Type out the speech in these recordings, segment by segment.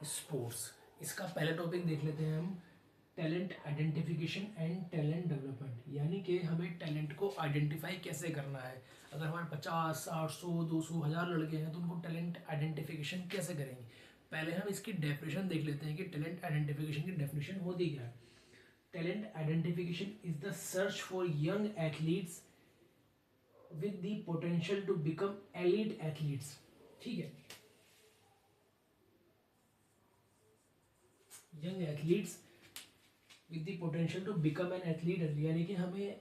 Sports. इसका पहला topic देख लेते हैं हम, talent identification and talent development, यानी कि हमें टैलेंट को आइडेंटिफाई कैसे करना है। अगर हमारे 50, 60, 100, 200, 1000 लड़के हैं तो उनको टैलेंट आइडेंटिफिकेशन कैसे करेंगे। पहले हम इसकी डेफिनेशन देख लेते हैं कि टैलेंट आइडेंटिफिकेशन की डेफिनेशन होती क्या है। Talent identification is the search for young athletes with the potential to become elite athletes. ठीक है, young athletes with the potential to become an athlete, यानी कि हमें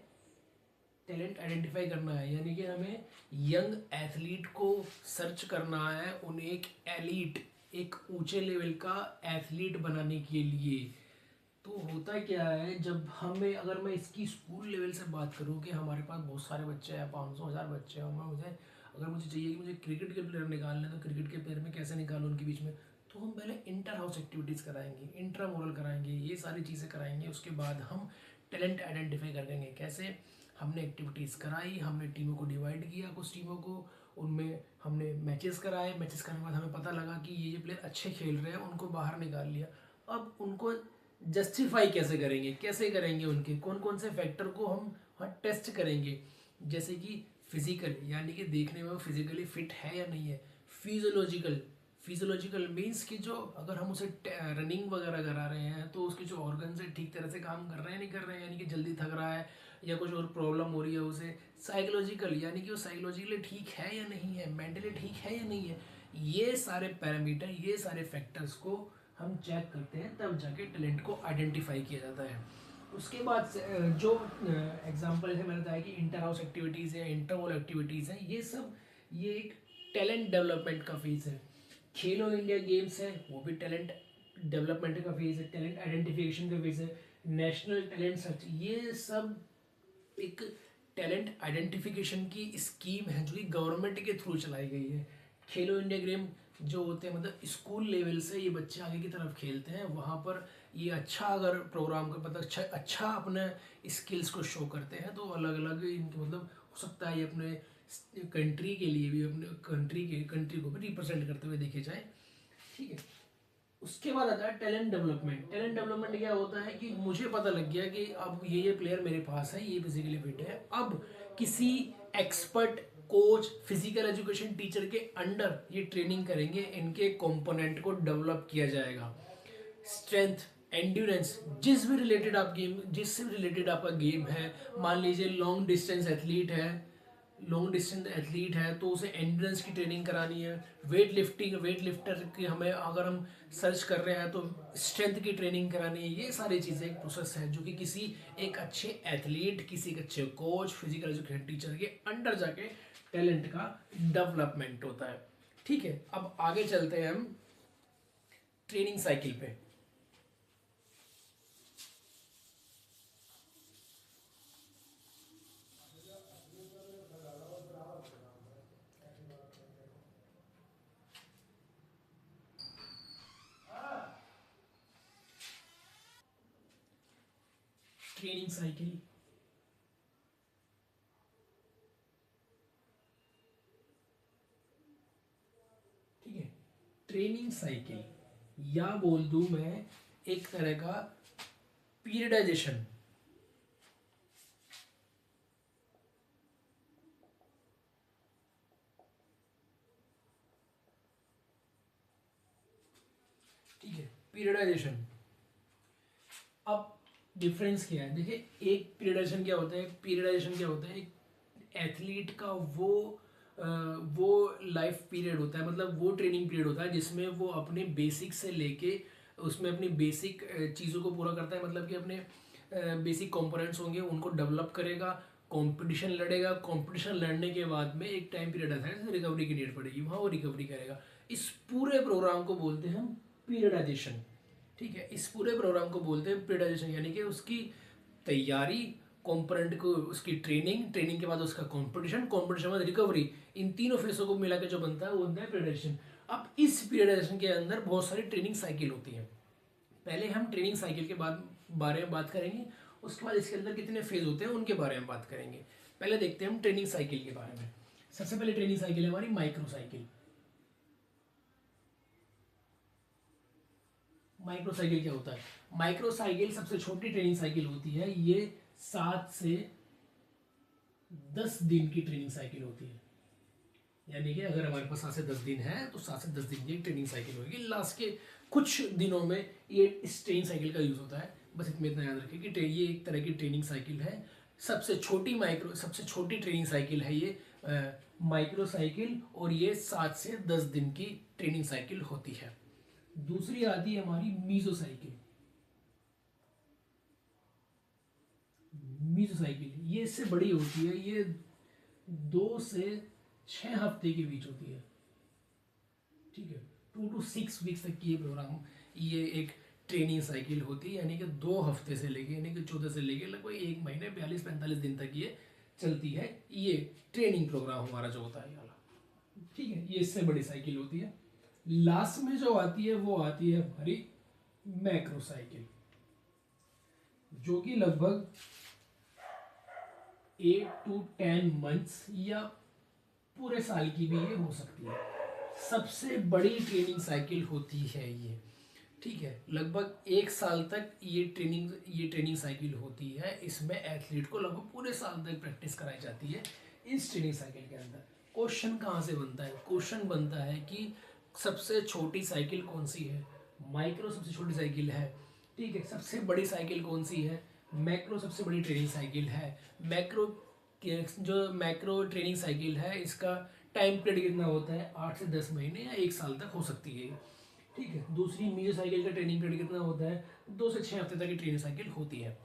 टैलेंट आइडेंटिफाई करना है, यानी कि हमें यंग एथलीट को सर्च करना है, उन्हें एक एलीट, एक ऊंचे लेवल का एथलीट बनाने के लिए। तो होता क्या है, जब हमें, अगर मैं इसकी स्कूल लेवल से बात करूं कि हमारे पास बहुत सारे बच्चे हैं, 500 1000 बच्चे हैं, और मैं मुझे, अगर मुझे चाहिए कि मुझे क्रिकेट के प्लेयर निकालने हैं तो क्रिकेट के प्लेयर में कैसे निकालूं उनके बीच में, तो हम पहले इंटर हाउस एक्टिविटीज़ कराएंगे, इंट्रा मोरल कराएंगे, ये सारी चीज़ें कराएंगे। उसके बाद हम टैलेंट आइडेंटिफाई करेंगे। कैसे? हमने एक्टिविटीज़ कराई, हमने टीमों को डिवाइड किया, कुछ टीमों को, उनमें हमने मैचेस कराए, मैचेस करने के बाद हमें पता लगा कि ये प्लेयर अच्छे खेल रहे हैं, उनको बाहर निकाल लिया। अब उनको जस्टिफाई कैसे करेंगे, कैसे करेंगे, उनके कौन कौन से फैक्टर को हम टेस्ट करेंगे, जैसे कि फिजिकल, यानी कि देखने में वो फिजिकली फिट है या नहीं है। फिजियोलॉजिकल, फिजियोलॉजिकल मीन्स कि जो, अगर हम उसे रनिंग वगैरह करा रहे हैं तो उसके जो ऑर्गन है ठीक तरह से काम कर रहे हैं नहीं कर रहे हैं, यानी कि जल्दी थक रहा है या कुछ और प्रॉब्लम हो रही है उसे। साइकोलॉजिकल, यानी कि वो साइकोलॉजिकली ठीक है या नहीं है, मेंटली ठीक है या नहीं है। ये सारे पैरामीटर, ये सारे फैक्टर्स को हम चेक करते हैं, तब जाके टैलेंट को आइडेंटिफाई किया जाता है। उसके बाद जो एग्जांपल है मैंने बताया कि इंटर हाउस एक्टिविटीज़ है, इंटर हॉल एक्टिविटीज़ हैं, ये सब, ये एक टैलेंट डेवलपमेंट का फेज है। खेलो इंडिया गेम्स है, वो भी टैलेंट डेवलपमेंट का फेज है, टैलेंट आइडेंटिफिकेशन का फेज है। नेशनल टैलेंट सर्च, ये सब एक टैलेंट आइडेंटिफिकेशन की स्कीम है जो कि गवर्नमेंट के थ्रू चलाई गई है। खेलो इंडिया गेम जो होते हैं, मतलब स्कूल लेवल से ये बच्चे आगे की तरफ खेलते हैं, वहाँ पर ये अच्छा अगर प्रोग्राम का पता, अच्छा अपने स्किल्स को शो करते हैं, तो अलग अलग इनके, मतलब हो सकता है ये अपने कंट्री के लिए भी, अपने कंट्री को भी रिप्रेजेंट करते हुए देखे जाए। ठीक है, उसके बाद आता है टैलेंट डेवलपमेंट। टैलेंट डेवलपमेंट क्या होता है कि मुझे पता लग गया कि अब ये प्लेयर मेरे पास है, ये फिजिकली फिट है, अब किसी expert coach, physical education teacher के अंडर ये ट्रेनिंग करेंगे, इनके कंपोनेंट को डेवलप किया जाएगा। स्ट्रेंथ, एंड्योरेंस, जिससे भी रिलेटेड आपका गेम है, मान लीजिए लॉन्ग डिस्टेंस एथलीट है, लॉन्ग डिस्टेंस एथलीट है तो उसे एंड्योरेंस की ट्रेनिंग करानी है। वेट लिफ्टिंग, वेट लिफ्टर की हमें, अगर हम सर्च कर रहे हैं तो स्ट्रेंथ की ट्रेनिंग करानी है। ये सारी चीज़ें एक प्रोसेस है जो कि किसी एक अच्छे एथलीट, किसी एक अच्छे कोच, फिजिकल एजुकेशन टीचर के अंडर जाके टैलेंट का डेवलपमेंट होता है। ठीक है, अब आगे चलते हैं हम ट्रेनिंग साइकिल पे। ट्रेनिंग साइकिल, ठीक है, ट्रेनिंग साइकिल, या बोल दूं मैं एक तरह का पीरियडाइजेशन। ठीक है, पीरियडाइजेशन। अब डिफरेंस क्या है, देखिए, एक पीरियडाइजेशन क्या होता है, पीरियडाइजेशन क्या होता है, एक एथलीट का वो लाइफ पीरियड होता है, मतलब वो ट्रेनिंग पीरियड होता है जिसमें वो अपने बेसिक से लेके, उसमें अपनी बेसिक चीज़ों को पूरा करता है, मतलब कि अपने बेसिक कंपोनेंट्स होंगे उनको डेवलप करेगा, कंपटीशन लड़ेगा, कंपटीशन लड़ने के बाद में एक टाइम पीरियड आता है रिकवरी की नीड पड़ेगी, वहाँ वो रिकवरी करेगा। इस पूरे प्रोग्राम को बोलते हैं हम पीरियडाइजेशन। ठीक है, इस पूरे प्रोग्राम को बोलते हैं पीरियडाइजेशन, यानी कि उसकी तैयारी, कंपोनेंट को, उसकी ट्रेनिंग, ट्रेनिंग के बाद उसका कंपटीशन, कंपटीशन के बाद रिकवरी, इन तीनों फेसों को मिला के जो बनता है वो बनता है पीरियडाइजेशन। अब इस पीरियडाइजेशन के अंदर बहुत सारी ट्रेनिंग साइकिल होती है। पहले हम ट्रेनिंग साइकिल के बाद बारे में बात करेंगे, उसके बाद इसके अंदर कितने फेज होते हैं उनके बारे में बात करेंगे। पहले देखते हैं हम ट्रेनिंग साइकिल के बारे में। सबसे पहले ट्रेनिंग साइकिल है हमारी माइक्रो साइकिल। माइक्रो साइकिल क्या होता है? माइक्रो साइकिल सबसे छोटी ट्रेनिंग साइकिल होती है, ये 7 से 10 दिन की ट्रेनिंग साइकिल होती है। यानी कि अगर हमारे पास 7 से 10 दिन है तो 7 से 10 दिन की ट्रेनिंग साइकिल होगी। लास्ट के कुछ दिनों में ये इस ट्रेनिंग साइकिल का यूज़ होता है। बस इतना याद रखें कि ये एक तरह की ट्रेनिंग साइकिल है। सबसे छोटी ट्रेनिंग साइकिल है ये माइक्रो साइकिल, और ये 7 से 10 दिन की ट्रेनिंग साइकिल होती है। दूसरी आती है हमारी मीजो साइकिल। मीजो साइकिल ये इससे बड़ी होती है, ये 2 से 6 हफ्ते के बीच होती है। ठीक है, 2 to 6 वीक्स तक की ये प्रोग्राम, ये एक ट्रेनिंग साइकिल होती है। यानी कि 2 हफ्ते से लेके, यानी कि 14 से लेके लगभग 1 महीने 42-45 दिन तक ये चलती है। ये ट्रेनिंग प्रोग्राम हमारा जो होता है ये वाला। ठीक है, ये इससे बड़ी साइकिल होती है। लास्ट में जो आती है वो आती है हमारी मैक्रो साइकिल, जो कि लगभग 8 to 10 मंथ्स या पूरे साल की भी ये हो सकती है। सबसे बड़ी ट्रेनिंग साइकिल होती है ये। ठीक है, लगभग 1 साल तक ये ट्रेनिंग साइकिल होती है। इसमें एथलीट को लगभग पूरे साल तक प्रैक्टिस कराई जाती है। इस ट्रेनिंग साइकिल के अंदर क्वेश्चन कहाँ से बनता है? क्वेश्चन बनता है कि सबसे छोटी साइकिल कौन सी है? माइक्रो सबसे छोटी साइकिल है। ठीक है, सबसे बड़ी साइकिल कौन सी है? मैक्रो सबसे बड़ी ट्रेनिंग साइकिल है। जो मैक्रो ट्रेनिंग साइकिल है, इसका टाइम पीरियड कितना होता है? 8 से 10 महीने या 1 साल तक हो सकती है। ठीक है, दूसरी मीजो साइकिल का ट्रेनिंग पीरियड कितना होता है? 2 से 6 हफ्ते तक की ट्रेनिंग साइकिल होती है।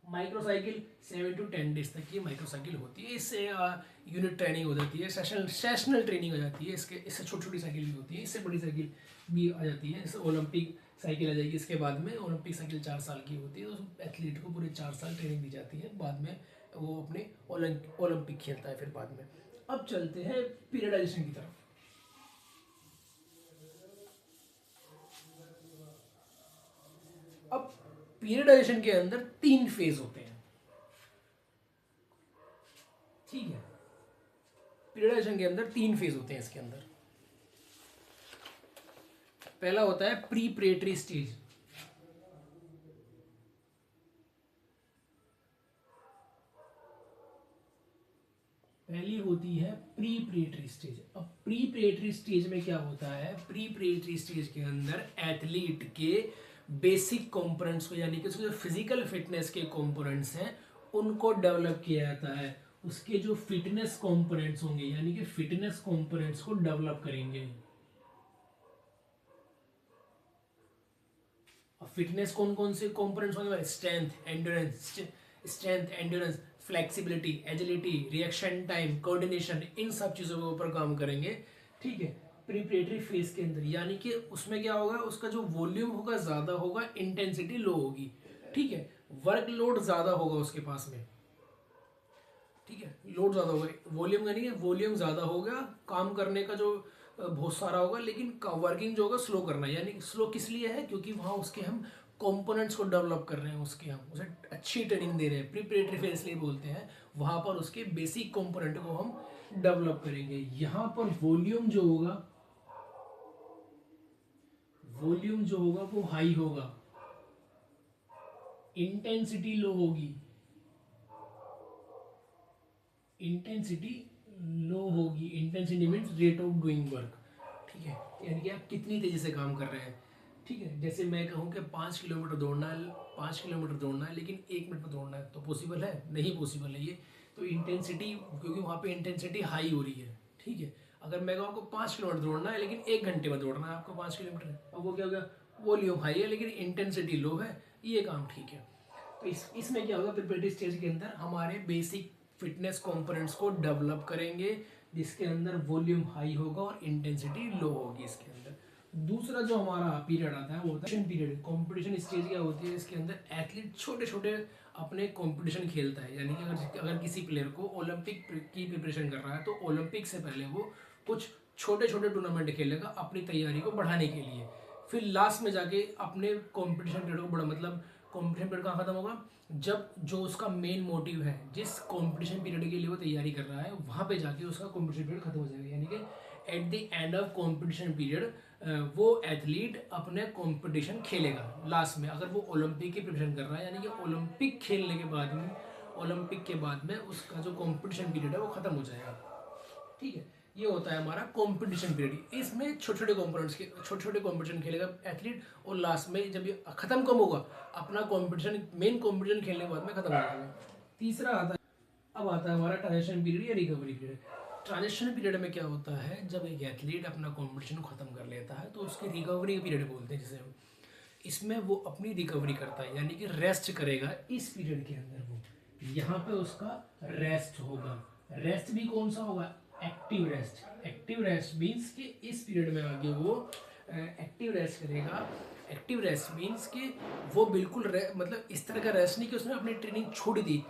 माइक्रो साइकिल 7 to 10 डेज तक की माइक्रो साइकिल होती है। इससे यूनिट ट्रेनिंग हो जाती है, सेशनल ट्रेनिंग हो जाती है। इससे छोटी छोटी साइकिल भी होती है, इससे बड़ी साइकिल भी आ जाती है। इससे ओलंपिक साइकिल आ जाएगी। इसके बाद में ओलंपिक साइकिल 4 साल की होती है, तो एथलीट को पूरे 4 साल ट्रेनिंग दी जाती है। बाद में वो अपने ओलंपिक खेलता है फिर बाद में। अब चलते हैं पीरियडाइजेशन की तरफ। अब पीरियडाइजेशन के अंदर 3 फेज होते हैं। ठीक है, पीरियडाइजेशन के अंदर 3 फेज होते हैं। इसके अंदर पहला होता है प्रीपरेटरी स्टेज। पहली होती है प्रीपरेटरी स्टेज। अब प्रीपरेटरी स्टेज में क्या होता है? प्रीपरेटरी स्टेज के अंदर एथलीट के बेसिक कंपोनेंट्स को, यानी कि उसके जो फिजिकल फिटनेस के कंपोनेंट्स हैं उनको डेवलप किया जाता है। उसके जो फिटनेस कंपोनेंट्स होंगे, यानी कि फिटनेस कंपोनेंट्स को डेवलप करेंगे। अब फिटनेस कौन कौन से कंपोनेंट्स होंगे? Strength, endurance, flexibility, agility, reaction time, coordination, इन सब चीज़ों के ऊपर काम करेंगे। ठीक है, प्रिपरेटरी फेज के अंदर, यानी कि उसमें क्या होगा? उसका जो वॉल्यूम होगा ज़्यादा होगा, इंटेंसिटी लो होगी। ठीक है, वर्कलोड ज़्यादा होगा उसके पास में। ठीक है, लोड ज़्यादा होगा, वॉल्यूम यानी कि वॉल्यूम ज़्यादा होगा, काम करने का जो बहुत सारा होगा, लेकिन वर्किंग जो होगा स्लो करना है। यानी स्लो किस लिए है? क्योंकि वहाँ उसके हम कंपोनेंट्स को डेवलप कर रहे हैं, उसके हम उसे अच्छी ट्रेनिंग दे रहे हैं। प्रिपरेटरी फेज इसलिए बोलते हैं, वहाँ पर उसके बेसिक कंपोनेंट को हम डेवलप करेंगे। यहाँ पर वॉल्यूम जो होगा वो हाई होगा, इंटेंसिटी लो होगी। Intensity means rate of doing work. ठीक है, यानी कि आप कितनी तेजी से काम कर रहे हैं। ठीक है, जैसे मैं कहूँ कि 5 किलोमीटर दौड़ना है, 5 किलोमीटर दौड़ना है, लेकिन 1 मिनट में दौड़ना है, तो पॉसिबल है? नहीं पॉसिबल है ये। तो इंटेंसिटी, क्योंकि वहाँ पे इंटेंसिटी हाई हो रही है। ठीक है, अगर मैं कहूँ आपको 5 किलोमीटर दौड़ना है, लेकिन 1 घंटे में दौड़ना है आपको 5 किलोमीटर, अब वो क्या होगा? वॉल्यूम हाई है लेकिन इंटेंसिटी लो है, ये काम ठीक है। तो इसमें क्या होगा? प्रिपरेटरी स्टेज के अंदर हमारे बेसिक फिटनेस कंपोनेंट्स को डेवलप करेंगे, जिसके अंदर वॉल्यूम हाई होगा और इंटेंसिटी लो होगी इसके अंदर। दूसरा जो हमारा पीरियड आता है वो होता है पीरियड। कंपटीशन स्टेज क्या होती है? इसके अंदर एथलीट छोटे छोटे अपने कंपटीशन खेलता है। यानी कि अगर किसी प्लेयर को ओलंपिक की प्रिपरेशन कर रहा है, तो ओलंपिक से पहले वो कुछ छोटे छोटे टूर्नामेंट खेलेगा अपनी तैयारी को बढ़ाने के लिए। फिर लास्ट में जाके अपने कंपटीशन पीरियड को बड़ा, मतलब कंपटीशन पीरियड कहाँ खत्म होगा? जब जो उसका मेन मोटिव है, जिस कंपटीशन पीरियड के लिए वो तैयारी कर रहा है, वहाँ पे जाके उसका कंपटीशन पीरियड खत्म हो जाएगा। यानी कि at the end of competition period वो एथलीट अपने कंपटीशन खेलेगा लास्ट में, अगर वो ओलंपिक की प्रिपरेशन कर रहा है, यानी कि ओलंपिक खेलने के बाद में, ओलंपिक के बाद में उसका जो कंपटीशन पीरियड है वो खत्म हो जाएगा। ठीक है, ये होता है हमारा कंपटीशन पीरियड। इसमें छोटे छोटे कंपोनेंट्स के छोटे छोटे कंपटीशन खेलेगा एथलीट, और लास्ट में जब ये खत्म कब होगा, अपना कंपटीशन मेन कंपटीशन खेलने के बाद में खत्म हो जाएगा। तीसरा आता है, अब आता है हमारा ट्रांजिशन पीरियड या रिकवरी पीरियड। ट्रांजिशन पीरियड में क्या होता है, जब एक एथलीट अपना कंपटीशन को खत्म कर लेता है तो उसकी रिकवरी पीरियड बोलते हैं जिसे हम। इसमें वो अपनी रिकवरी करता है, यानी कि रेस्ट करेगा इस पीरियड के अंदर। वो यहाँ पे उसका रेस्ट होगा। रेस्ट भी कौन सा होगा, active rest. Active rest means कि इस पीरियड में आगे वो एक्टिव रेस्ट करेगा। एक्टिव रेस्ट मीन्स कि वो बिल्कुल मतलब इस तरह का रेस्ट नहीं कि उसने अपनी ट्रेनिंग छोड़ दी,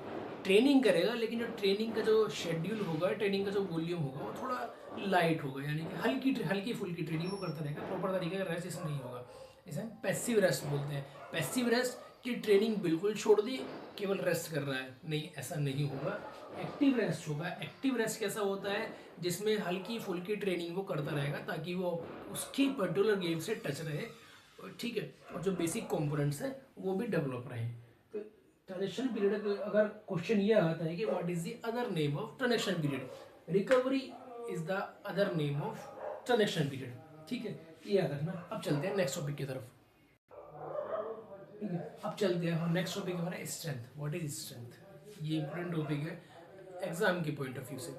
ट्रेनिंग करेगा, लेकिन जो ट्रेनिंग का जो शेड्यूल होगा, ट्रेनिंग का जो वॉल्यूम होगा वो थोड़ा लाइट होगा, यानी कि हल्की फुल्की ट्रेनिंग वो करता रहेगा, प्रॉपर तरीके का रेस्ट इसमें नहीं होगा। इसे हम पैसिव रेस्ट बोलते हैं। पैसिव रेस्ट की ट्रेनिंग बिल्कुल छोड़ दी, केवल रेस्ट कर रहा है, नहीं, ऐसा नहीं होगा। एक्टिव रेस्ट होगा। एक्टिव रेस्ट कैसा होता है, जिसमें हल्की फुल्की ट्रेनिंग वो करता रहेगा ताकि वो उसकी पर्टिकुलर गेम से टच रहे, ठीक है, और जो बेसिक कंपोनेंट्स है वो भी डेवलप रहे। तो ट्रांजिशन पीरियड, अगर क्वेश्चन ये आता है कि what is the other name of transition period, recovery is the other name of transition period. ठीक है, ये याद रखना। अब चलते हैं नेक्स्ट टॉपिक की तरफ। ठीक है, अब चलते हैं नेक्स्ट टॉपिक हमारा स्ट्रेंथ। व्हाट इज स्ट्रेंथ, ये इंपॉर्टेंट टॉपिक है एग्जाम के पॉइंट ऑफ व्यू से।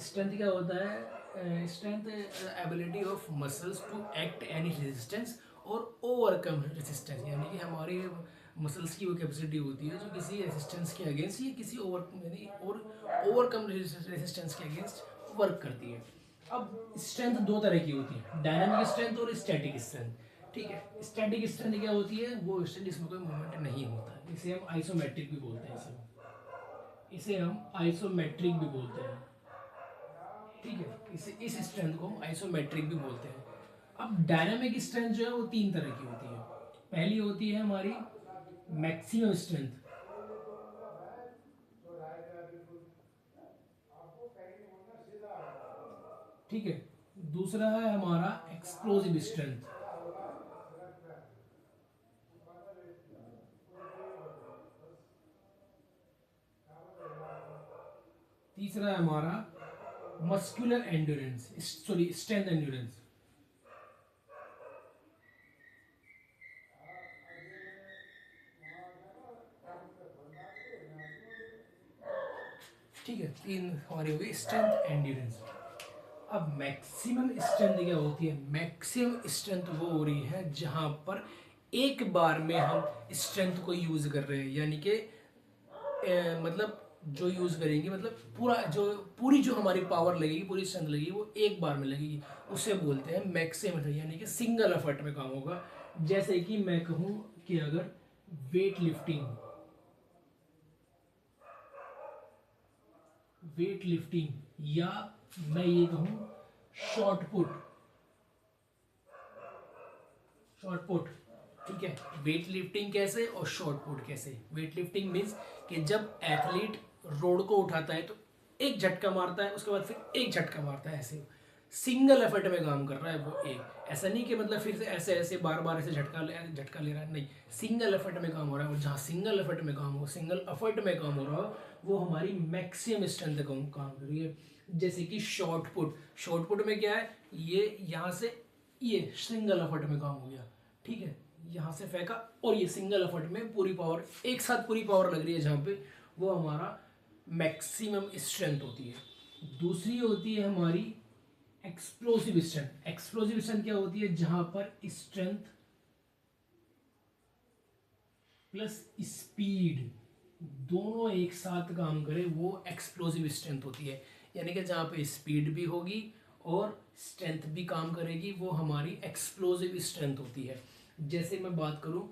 स्ट्रेंथ क्या होता है, strength ability of muscles to act any resistance और ओवरकम रेजिस्टेंस, यानी कि हमारी मसल्स की वो कैपेसिटी होती है जो किसी रेजिस्टेंस के अगेंस्ट या किसी ओवरकम रेजिस्टेंस के अगेंस्ट वर्क करती है। अब स्ट्रेंथ दो तरह की होती है, डायनामिक स्ट्रेंथ और स्टैटिक स्ट्रेंथ। ठीक है, स्टैटिक स्ट्रेंथ क्या होती है, वो स्ट्रेंथ जिसमें कोई मूवमेंट नहीं होता, इसे हम आइसोमेट्रिक भी बोलते हैं। इसे हम आइसोमेट्रिक भी बोलते हैं। ठीक है, इस स्ट्रेंथ को हम आइसोमेट्रिक भी बोलते हैं। अब डायनामिक स्ट्रेंथ जो है वो तीन तरह की होती है। पहली होती है हमारी मैक्सिमम स्ट्रेंथ, ठीक है। दूसरा है हमारा एक्सप्लोसिव स्ट्रेंथ, तीसरा है हमारा muscular endurance, sorry strength endurance. ठीक है, तीन हमारी हो गई स्ट्रेंथ एंड्योरेंस। अब मैक्सिमम स्ट्रेंथ क्या होती है, मैक्सिमम स्ट्रेंथ वो हो रही है जहां पर एक बार में हम स्ट्रेंथ को यूज कर रहे हैं, यानी कि मतलब जो यूज करेंगे, मतलब पूरी जो हमारी पावर लगेगी, पूरी स्ट्रेंथ लगेगी, वो एक बार में लगेगी, उसे बोलते हैं मैक्सिमम, यानी कि सिंगल एफर्ट में काम होगा। जैसे कि मैं कहूं कि अगर वेट लिफ्टिंग या मैं ये कहूं शॉर्ट पुट, ठीक है। वेट लिफ्टिंग कैसे और शॉर्ट पुट कैसे। वेट लिफ्टिंग मीन्स कि जब एथलीट रोड को उठाता है तो एक झटका मारता है, उसके बाद फिर एक झटका मारता है, ऐसे सिंगल एफर्ट में काम कर रहा है वो एक, ऐसा नहीं कि मतलब फिर से ऐसे बार बार ऐसे झटका ले रहा है, नहीं, सिंगल एफर्ट में काम हो रहा है। और जहाँ सिंगल एफर्ट में काम हो रहा हो वो हमारी मैक्सिमम स्ट्रेंथ काम कर रही है। जैसे कि शॉर्ट पुट में क्या है, ये यहाँ से ये सिंगल एफर्ट में काम हो गया, ठीक है, यहाँ से फेंका और ये सिंगल एफर्ट में पूरी पावर, एक साथ पूरी पावर लग रही है जहाँ पे, वो हमारा मैक्सिमम स्ट्रेंथ होती है। दूसरी होती है हमारी एक्सप्लोसिव स्ट्रेंथ क्या होती है, जहां पर स्ट्रेंथ प्लस स्पीड दोनों एक साथ काम करे, वो एक्सप्लोसिव स्ट्रेंथ होती है। यानी कि जहां पे स्पीड भी होगी और स्ट्रेंथ भी काम करेगी, वो हमारी एक्सप्लोसिव स्ट्रेंथ होती है। जैसे मैं बात करूं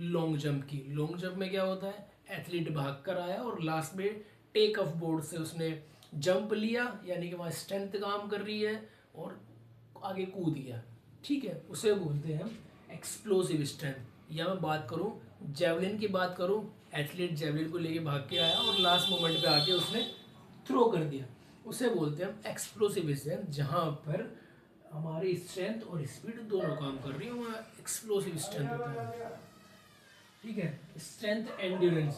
लॉन्ग जंप की, लॉन्ग जंप में क्या होता है, एथलीट भाग कर आया और लास्ट में टेक ऑफ बोर्ड से उसने जंप लिया, यानी कि वहाँ स्ट्रेंथ काम कर रही है और आगे कूद गया, ठीक है, उसे बोलते हैं हम एक्सप्लोसिव स्ट्रेंथ। या मैं बात करूं जेवलिन की बात करूं, एथलीट जेवलिन को लेके भाग के आया और लास्ट मोमेंट पे आके उसने थ्रो कर दिया, उसे बोलते हैं हम एक्सप्लोसिव स्ट्रेंथ, जहां पर हमारी स्ट्रेंथ और स्पीड दोनों काम कर रही है, वहाँ एक्सप्लोसिव स्ट्रेंथ होता है। ठीक है, स्ट्रेंथ एंड्योरेंस।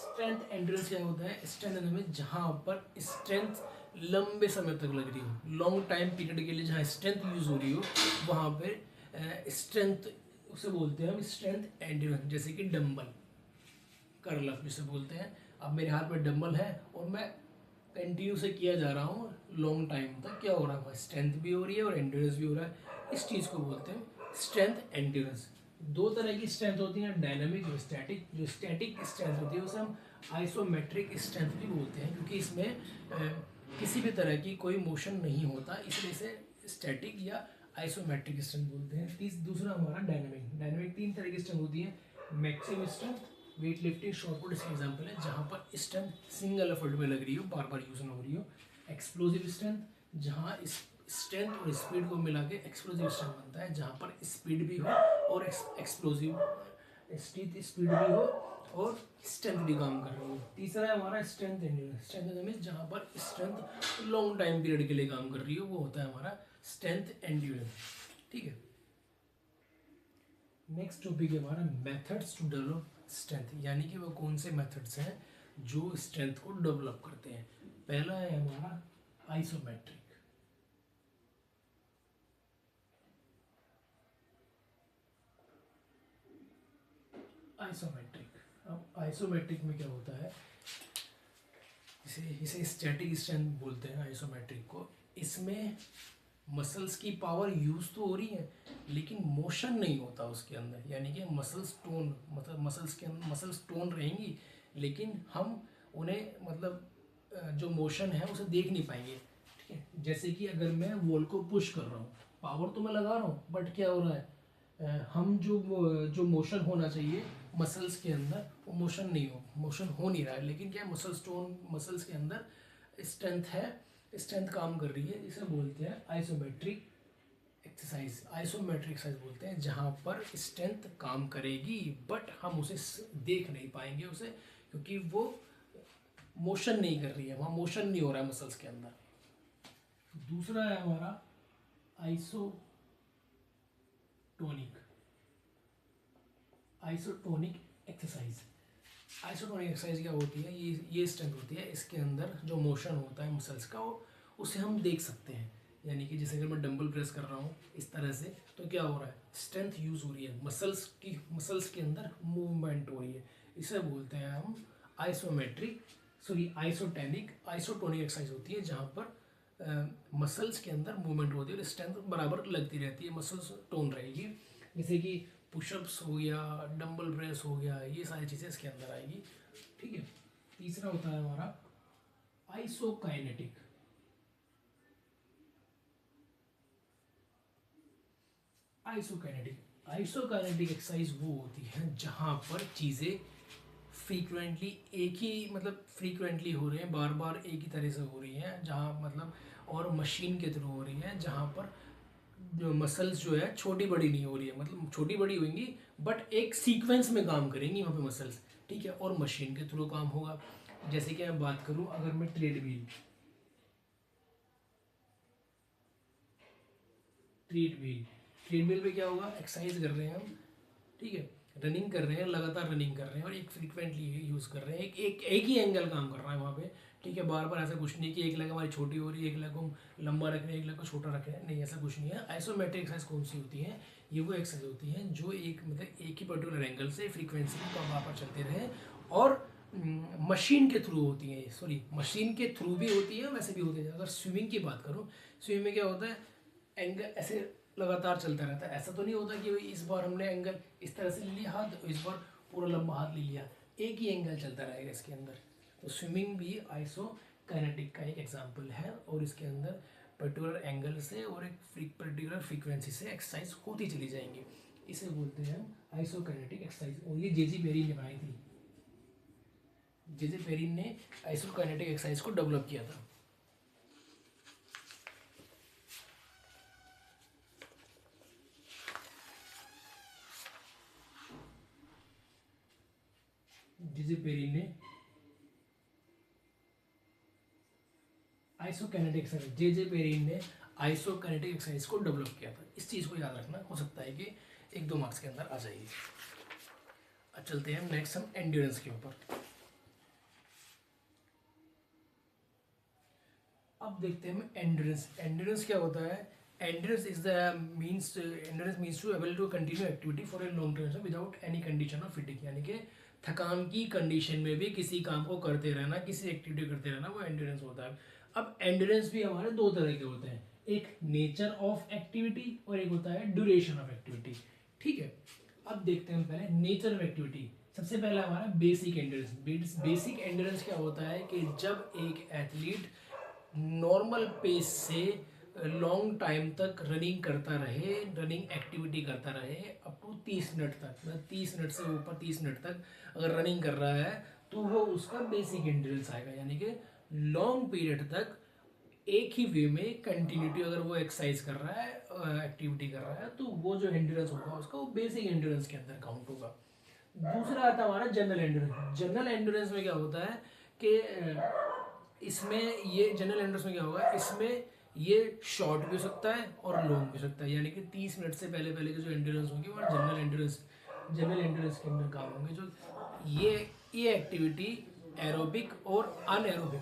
स्ट्रेंथ एंड्योरेंस क्या होता है? स्ट्रेंथ में जहाँ पर स्ट्रेंथ लंबे समय तक लग रही हो, लॉन्ग टाइम पीरियड के लिए जहाँ स्ट्रेंथ यूज हो रही हो, वहाँ पे स्ट्रेंथ उसे बोलते हैं हम स्ट्रेंथ एंड्योरेंस। जैसे कि डंबल कर्ल अप जिसे बोलते हैं। अब मेरे हाथ में डंबल है और मैं कंटिन्यू से किया जा रहा हूँ लॉन्ग टाइम तक, क्या हो रहा है? स्ट्रेंथ भी हो रही है और एंड्योरेंस भी हो रहा है। इस चीज़ को बोलते हैं स्ट्रेंथ एंड्योरेंस। दो तरह की स्ट्रेंथ होती है, डायनामिक और स्टैटिक। जो स्टैटिक स्ट्रेंथ होती है उसे हम आइसोमेट्रिक स्ट्रेंथ भी बोलते हैं, क्योंकि इसमें किसी भी तरह की कोई मोशन नहीं होता, इसलिए इसे स्टैटिक या आइसोमेट्रिक स्ट्रेंथ बोलते हैं। दूसरा हमारा डायनामिक। डायनामिक तीन तरह की स्ट्रेंथ होती है। Maximum strength, weight lifting, short put इसका एग्जाम्पल है, जहाँ पर स्ट्रेंथ सिंगल एफर्ट में लग रही हो, बार बार यूज ना हो रही हो। एक्सप्लोसिव स्ट्रेंथ, जहाँ इस स्ट्रेंथ और स्पीड को मिला के एक्सप्लोसिव स्ट्रेंथ बनता है, जहाँ पर स्पीड भी हो और एक्सप्लोसिव स्पीड भी हो और स्ट्रेंथ भी काम कर रही हो। तीसरा है हमारा स्ट्रेंथ एंड्योरेंस। स्ट्रेंथ एंड्योरेंस जहाँ पर स्ट्रेंथ लॉन्ग टाइम पीरियड के लिए काम कर रही हो, वो होता है हमारा स्ट्रेंथ एंड्योरेंस। ठीक है, नेक्स्ट टॉपिक है हमारा मेथड्स टू डेवलप स्ट्रेंथ, यानी कि वो कौन से मेथड्स हैं जो स्ट्रेंथ को डेवलप करते हैं। पहला है हमारा आइसोमेट्रिक। अब आइसोमेट्रिक में क्या होता है? इसे इसे स्टैटिक स्ट्रेंथ बोलते हैं आइसोमेट्रिक को। इसमें मसल्स की पावर यूज तो हो रही है लेकिन मोशन नहीं होता उसके अंदर, यानी कि मसल्स टोन, मतलब मसल्स के अंदर मसल्स टोन रहेंगी लेकिन हम उन्हें मतलब जो मोशन है उसे देख नहीं पाएंगे। ठीक है, जैसे कि अगर मैं वॉल को पुश कर रहा हूँ, पावर तो मैं लगा रहा हूँ बट क्या हो रहा है, हम जो मोशन होना चाहिए मसल्स के अंदर वो मोशन हो नहीं रहा है। लेकिन क्या मसल्स टोन, मसल्स के अंदर स्ट्रेंथ है, स्ट्रेंथ काम कर रही है। इसे बोलते हैं आइसोमेट्रिक एक्सरसाइज। आइसोमेट्रिक एक्सरसाइज बोलते हैं जहाँ पर स्ट्रेंथ काम करेगी बट हम उसे देख नहीं पाएंगे उसे, क्योंकि वो मोशन नहीं कर रही है, वहाँ मोशन नहीं हो रहा है मसल्स के अंदर। दूसरा है हमारा आइसोटोनिक एक्सरसाइज। आइसोटोनिक एक्सरसाइज क्या होती है? ये स्ट्रेंथ होती है, इसके अंदर जो मोशन होता है मसल्स का वो उसे हम देख सकते हैं। यानी कि जैसे अगर मैं डंबल प्रेस कर रहा हूँ इस तरह से, तो क्या हो रहा है? स्ट्रेंथ यूज हो रही है, मसल्स के अंदर मूवमेंट हो रही है। इसे बोलते हैं हम आइसोटोनिक एक्सरसाइज होती है, जहाँ पर मसल्स के अंदर मूवमेंट होती है और स्ट्रेंथ बराबर लगती रहती है, मसल्स टोन रहेगी। जैसे कि पुशअप्स हो गया, डंबल प्रेस हो गया, ये सारी चीज़ें इसके अंदर आएगी। ठीक है, तीसरा होता है हमारा आइसोकाइनेटिक। आइसोकाइनेटिक एक्सरसाइज वो होती है जहाँ पर चीज़ें फ्रीक्वेंटली फ्रीक्वेंटली हो रही हैं, बार बार एक ही तरह से हो रही हैं, जहाँ मतलब और मशीन के थ्रू हो रही हैं, जहाँ पर जो मसल्स जो है छोटी बड़ी नहीं हो रही है, मतलब छोटी बड़ी होंगी बट एक सीक्वेंस में काम करेंगी वहाँ पे मसल्स। ठीक है, और मशीन के थ्रू काम होगा। जैसे कि मैं बात करूँ, अगर मैं ट्रेडमिल पे क्या होगा? एक्सरसाइज कर रहे हैं हम, ठीक है, रनिंग कर रहे हैं, लगातार रनिंग कर रहे हैं और एक फ्रीक्वेंटली यूज़ कर रहे हैं, एक ही एंगल काम कर रहा है वहाँ पे। ठीक है, बार बार ऐसा कुछ नहीं कि एक लेग हमारी छोटी हो रही है, एक लेग को हम लंबा रख रहे हैं, एक लेग को छोटा रख रहे हैं, नहीं, ऐसा कुछ नहीं है। आइसोमेट्रिक एक्सरसाइज कौन सी होती है? ये वो एक्सरसाइज होती है जो एक ही पर्टिकुलर एंगल से फ्रीक्वेंसी को बार बार चलते रहे और मशीन के थ्रू होती है। मशीन के थ्रू भी होती है, वैसे भी होती है। अगर स्विमिंग की बात करूँ, स्विमिंग में क्या होता है? एंगल ऐसे लगातार चलता रहता है, ऐसा तो नहीं होता कि इस बार हमने एंगल इस तरह से ले लिया हाथ, इस बार पूरा लंबा हाथ ले लिया, एक ही एंगल चलता रहेगा इसके अंदर। तो स्विमिंग भी आइसोकाइनेटिक का एक एग्जांपल है और इसके अंदर पर्टिकुलर एंगल से और एक पर्टिकुलर फ्रीक्वेंसी से एक्सरसाइज होती चली जाएंगी। इसे बोलते हैं हम आइसोकाइनेटिक एक्सरसाइज। और ये जेजी पेरी ने बनाई थी, जेजे पेरिन ने आइसोकाइनेटिक एक्सरसाइज को डेवलप किया था। जेजे पेरिन ने आइसोकिनेटिक एक्सरसाइज, जे पेरीन ने आइसोकिनेटिक एक्सरसाइज को डेवलप किया था। इस चीज़ को याद रखना, हो सकता है कि 1-2 मार्क्स के अंदर आ जाएगी। अब चलते हैं नेक्स्ट हम एंड्योरेंस के ऊपर। अब देखते हैं हम एंड्योरेंस। एंड्योरेंस क्या होता है? Endurance is the means, endurance means to able to continue activity for a long duration without any condition of fitting, यानी कि थकान की कंडीशन में भी किसी काम को करते रहना, किसी एक्टिविटी करते रहना, वो एंड्योरेंस होता है। अब एंड्योरेंस भी हमारे 2 तरह के होते हैं, एक नेचर ऑफ एक्टिविटी और एक होता है ड्यूरेशन ऑफ एक्टिविटी। ठीक है, अब देखते हैं पहले नेचर ऑफ एक्टिविटी। सबसे पहला हमारा बेसिक एंड्योरेंस। बेसिक एंड्योरेंस क्या होता है कि जब एक एथलीट नॉर्मल पेस से लॉन्ग टाइम तक रनिंग करता रहे, रनिंग एक्टिविटी करता रहे अप टू 30 मिनट तक, मतलब 30 मिनट से ऊपर 30 मिनट तक अगर रनिंग कर रहा है तो वो उसका बेसिक एंड्योरेंस आएगा। यानी कि लॉन्ग पीरियड तक एक ही वे में कंटिन्यूटी अगर वो एक्सरसाइज कर रहा है, एक्टिविटी कर रहा है, तो वो जो एंड्योरेंस होगा उसका वो बेसिक एंड्योरेंस के अंदर काउंट होगा। दूसरा आता है हमारा जनरल एंड्योरेंस। जनरल एंड्योरेंस में क्या होता है कि इसमें ये जनरल एंड्योरेंस में क्या होगा, इसमें ये शॉर्ट भी हो सकता है और लॉन्ग भी हो सकता है। यानी कि 30 मिनट से पहले पहले के जो एंड्योरेंस होंगे वो जनरल एंड्योरेंस के अंदर काम होंगे। जो ये एक्टिविटी एरोबिक और अनएरोबिक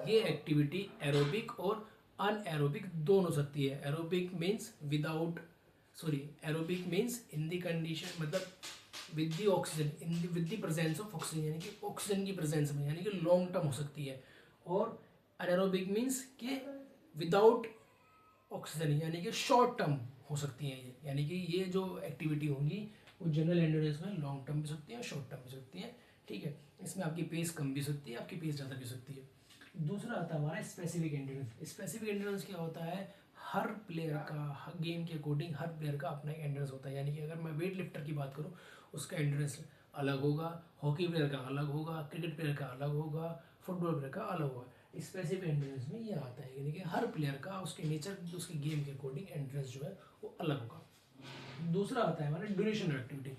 ये एक्टिविटी एरोबिक और अनएरोबिक दोनों हो सकती है। Aerobic means aerobic means in the condition, मतलब with the oxygen, with the presence of oxygen, यानी कि ऑक्सीजन की प्रेजेंस में, यानी कि लॉन्ग टर्म हो सकती है। और अनएरोबिक मीन्स कि विदाउट ऑक्सीजन, यानी कि शॉर्ट टर्म हो सकती है ये। यानी कि ये जो एक्टिविटी होंगी वो जनरल एंड्योरेंस में लॉन्ग टर्म भी सकती है, शॉर्ट टर्म भी सकती है। ठीक है, इसमें आपकी पेस कम भी सकती है, आपकी पेस ज़्यादा भी सकती है। दूसरा आता है हमारा स्पेसिफिक एंड्योरेंस। स्पेसिफिक एंड्योरेंस क्या होता है? हर प्लेयर का, गेम के अकॉर्डिंग हर प्लेयर का अपना एंड्योरेंस होता है। यानी कि अगर मैं वेट लिफ्टर की बात करूँ उसका एंड्योरेंस अलग होगा, हॉकी प्लेयर का अलग होगा, क्रिकेट प्लेयर का अलग होगा, फुटबॉल प्लेयर का अलग होगा। स्पेसिफिक एंड्योरेंस में ये आता है, यानी कि हर प्लेयर का उसके नेचर, उसके गेम के अकॉर्डिंग एंड्योरेंस जो है वो अलग होगा। दूसरा आता है हमारा ड्यूरेशन ऑफ एक्टिविटी।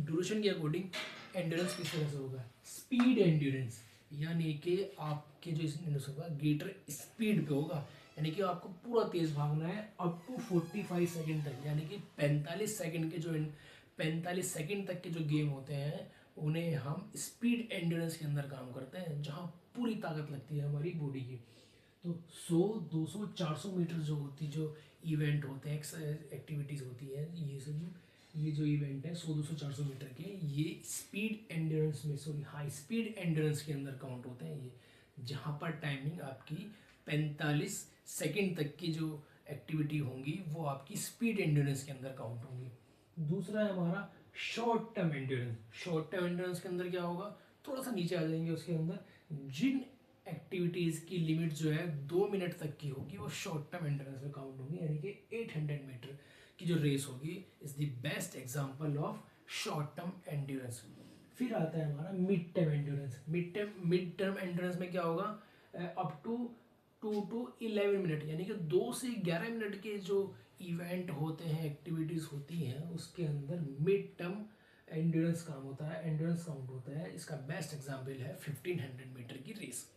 ड्यूरेशन के अकॉर्डिंग एंड्योरेंस किस तरह से होगा? स्पीड एंड्योरेंस, यानी कि आपके जो एंड्योरेंस होगा ग्रेटर स्पीड पे होगा। यानी कि आपको पूरा तेज भागना है अप टू 45 सेकेंड तक, यानी कि 45 सेकेंड तक के जो गेम होते हैं उन्हें हम स्पीड एंड्योरेंस के अंदर काम करते हैं, जहाँ पूरी ताकत लगती है हमारी बॉडी की। तो 100, 200, 400 मीटर जो इवेंट होते हैं, एक्टिविटीज़ होती है, ये जो इवेंट है 100, 200, 400 मीटर के, ये स्पीड एंड्योरेंस में, हाई स्पीड एंड्योरेंस के अंदर काउंट होते हैं ये, जहाँ पर टाइमिंग आपकी 45 सेकेंड तक की जो एक्टिविटी होंगी वो आपकी स्पीड एंड्योरेंस के अंदर काउंट होंगी। दूसरा है हमारा short term endurance. Short term endurance के अंदर क्या होगा, थोड़ा सा नीचे आ जाएंगे उसके अंदर, जिन एक्टिविटीज़ की लिमिट जो है 2 मिनट तक की होगी वो शॉर्ट टर्म एंड्योरेंस में काउंट होगी। यानी कि 800 मीटर की जो रेस होगी is the best example of short term endurance. फिर आता है हमारा mid term endurance. Mid term endurance में क्या होगा, अप टू 2 to 11 मिनट, यानी कि 2 से 11 मिनट के जो इवेंट होते हैं, एक्टिविटीज़ होती हैं, उसके अंदर मिड टर्म एंड्योरेंस काम होता है, एंड्योरेंस काउंट होता है। इसका बेस्ट एग्जांपल है 1500 मीटर की रेस।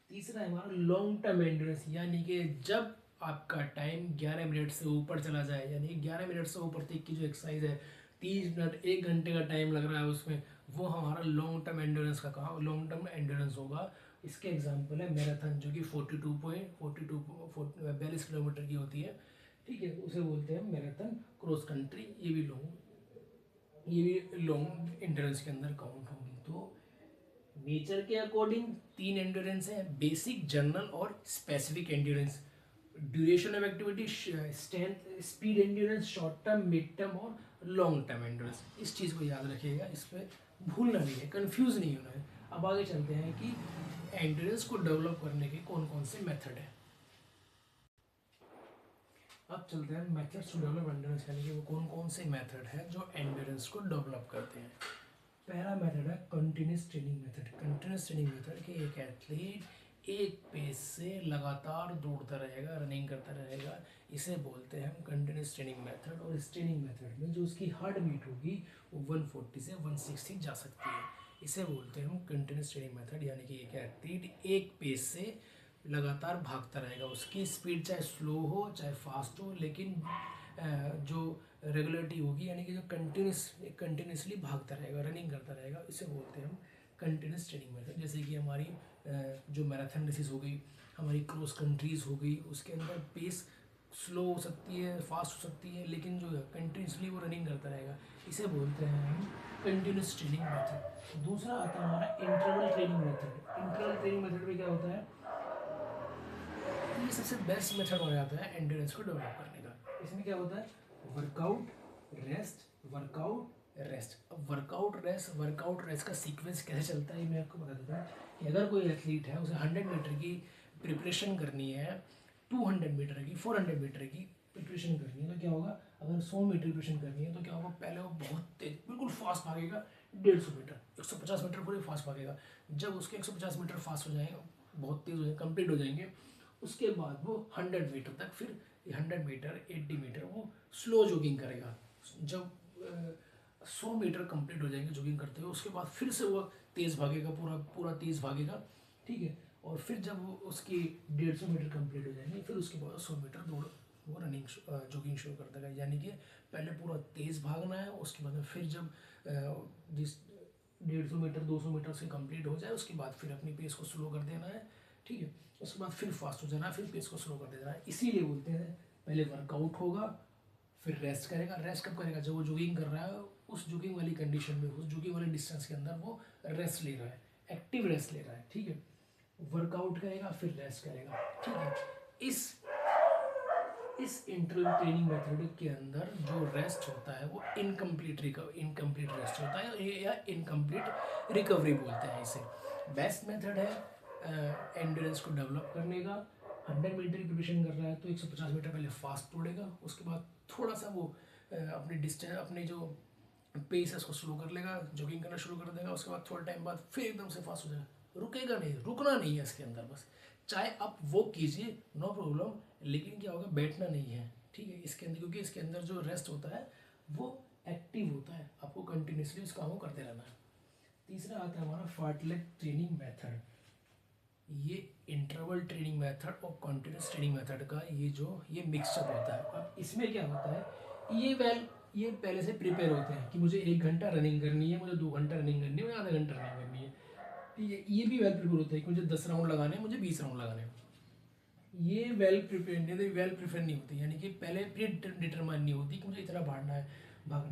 तीसरा है हमारा लॉन्ग टर्म एंड्योरेंस, यानी कि जब आपका टाइम 11 मिनट से ऊपर चला जाए, यानी 11 मिनट से ऊपर तक की जो एक्सरसाइज है, 30 मिनट 1 घंटे का टाइम लग रहा है उसमें, वो हमारा लॉन्ग टर्म एंड्योरेंस का कहा, लॉन्ग टर्म एंड्योरेंस होगा। इसके एग्जांपल है मैराथन, जो कि 42 किलोमीटर की होती है। ठीक है, उसे बोलते हैं मैराथन, क्रॉस कंट्री, ये भी लॉन्ग एंड्योरेंस के अंदर काउंट होंगी। तो नेचर के अकॉर्डिंग 3 एंड्योरेंस है, बेसिक, जनरल और specific endurance. Duration of activity, strength, speed endurance, short term, mid term और लॉन्ग टर्म एंड्योरेंस। इस चीज़ को याद रखिएगा, इस पर भूलना नहीं है, कंफ्यूज नहीं होना है। अब आगे चलते हैं कि एंड्योरेंस को डेवलप करने के कौन कौन से मेथड है। अब चलते हैं मेथड्स टू डेवलप एंड्योरेंस, यानी कि वो कौन कौन से मेथड है जो एंड्योरेंस को डेवलप करते हैं। पहला मेथड है continuous training method. Continuous training method कि एक एथलीट एक पेस से लगातार दौड़ता रहेगा, रनिंग करता रहेगा, इसे बोलते हैं हम कंटिन्यूस ट्रेनिंग मेथड। और इस ट्रेनिंग मेथड में जो उसकी हार्ट बीट होगी वो 140 से 160 जा सकती है। इसे बोलते हैं हम कंटिन्यूस ट्रेनिंग मेथड, यानी कि एक एथलीट एक पेस से लगातार भागता रहेगा, उसकी स्पीड चाहे स्लो हो चाहे फास्ट हो, लेकिन जो रेगुलरिटी होगी, यानी कि जो कंटिन्यूसली भागता रहेगा, रनिंग करता रहेगा, इसे बोलते हैं हम कंटिन्यूस ट्रेनिंग मेथड। जैसे कि हमारी जो मैराथन रेसेस हो गई, हमारी क्रॉस कंट्रीज हो गई, उसके अंदर पेस स्लो हो सकती है, फास्ट हो सकती है, लेकिन जो है कंटिन्यूसली वो रनिंग करता रहेगा, इसे बोलते हैं हम कंटिन्यूस ट्रेनिंग मेथड। दूसरा आता है हमारा interval training method. Interval training method में क्या होता है, ये सबसे बेस्ट मेथड हो जाता है एंड्योरेंस को डेवलप करने का। इसमें क्या होता है, वर्कआउट रेस्ट, वर्कआउट रेस्ट। अब वर्कआउट रेस्ट का सीक्वेंस कैसे चलता है ये मैं आपको बता देता हूँ कि अगर कोई एथलीट है, उसे 100 मीटर की प्रिपरेशन करनी है, 200 मीटर की, 400 मीटर की प्रिपरेशन करनी है, तो क्या होगा, अगर 100 मीटर प्रिपरेशन करनी है तो क्या होगा, पहले वो बहुत तेज बिल्कुल फास्ट भागेगा, 150 मीटर 150 मीटर पूरे फास्ट भागेगा। जब उसके 150 मीटर फास्ट हो जाएंगे, बहुत तेज हो जाएंगे, कंप्लीट हो जाएंगे, उसके बाद वो 100 मीटर तक, फिर 100 मीटर 80 मीटर वो स्लो जॉगिंग करेगा। जब 100 मीटर कंप्लीट हो जाएंगे जॉगिंग करते हुए, उसके बाद फिर से वो तेज़ भागेगा, पूरा पूरा तेज़ भागेगा, ठीक है। और फिर जब वो उसकी 150 मीटर कंप्लीट हो जाएंगे, फिर उसके बाद 100 मीटर दौड़ वो रनिंग जॉगिंग शुरू कर देगा। यानी कि पहले पूरा तेज़ भागना है, उसके बाद में फिर जब जिस 150 मीटर 200 मीटर से कंप्लीट हो जाए, उसके बाद फिर अपनी पेस को स्लो कर देना है, ठीक है। उसके बाद फिर फास्ट हो जाना है, फिर पेस को स्लो कर देना है। इसीलिए बोलते हैं पहले वर्कआउट होगा, फिर रेस्ट करेगा। रेस्ट कब करेगा, जब वो जॉगिंग कर रहा है, उस जॉगिंग वाली कंडीशन में, उस जॉगिंग वाले डिस्टेंस के अंदर वो रेस्ट ले रहा है, एक्टिव रेस्ट ले रहा है, ठीक है। वर्कआउट करेगा फिर रेस्ट करेगा, ठीक है। इस इंटरवल ट्रेनिंग मेथड के अंदर जो रेस्ट होता है वो इनकम्प्लीट रेस्ट होता है, या इनकम्प्लीट रिकवरी बोलते हैं इसे। बेस्ट मेथड है एंड्योरेंस को डेवलप करने का। 100 मीटर की प्रिपरेशन कर रहा है तो 150 मीटर पहले फास्ट दौड़ेगा, उसके बाद थोड़ा सा वो अपनी डिस्टेंस, अपनी जो पेस है उसको स्लो कर लेगा, जॉगिंग करना शुरू कर देगा, उसके बाद थोड़ा टाइम बाद फिर एकदम से फास्ट हो जाएगा। रुकेगा नहीं, रुकना नहीं है इसके अंदर, बस चाहे आप वो कीजिए, नो प्रॉब्लम, लेकिन क्या होगा, बैठना नहीं है, ठीक है, इसके अंदर, क्योंकि इसके अंदर जो रेस्ट होता है वो एक्टिव होता है, आपको कंटिन्यूसली उस काम को करते रहना है। तीसरा आता है हमारा फार्टलेग ट्रेनिंग मेथड। ये इंटरवल ट्रेनिंग मेथड और कॉन्टिन्यूस ट्रेनिंग मेथड का ये मिक्सअप होता है। अब इसमें क्या होता है, ये पहले से प्रिपेयर होते हैं कि मुझे 1 घंटा रनिंग करनी है, मुझे 2 घंटा रनिंग करनी है, मुझे आधा घंटा रनिंग करनी है, ठीक है। ये भी वेल प्रिपेयर होता है कि मुझे 10 राउंड लगाने हैं, मुझे 20 राउंड लगाने हैं। ये वेल प्रिपेयर नहीं होती, यानी कि पहले प्री डिटरमाइन नहीं होती कि मुझे इतना भागना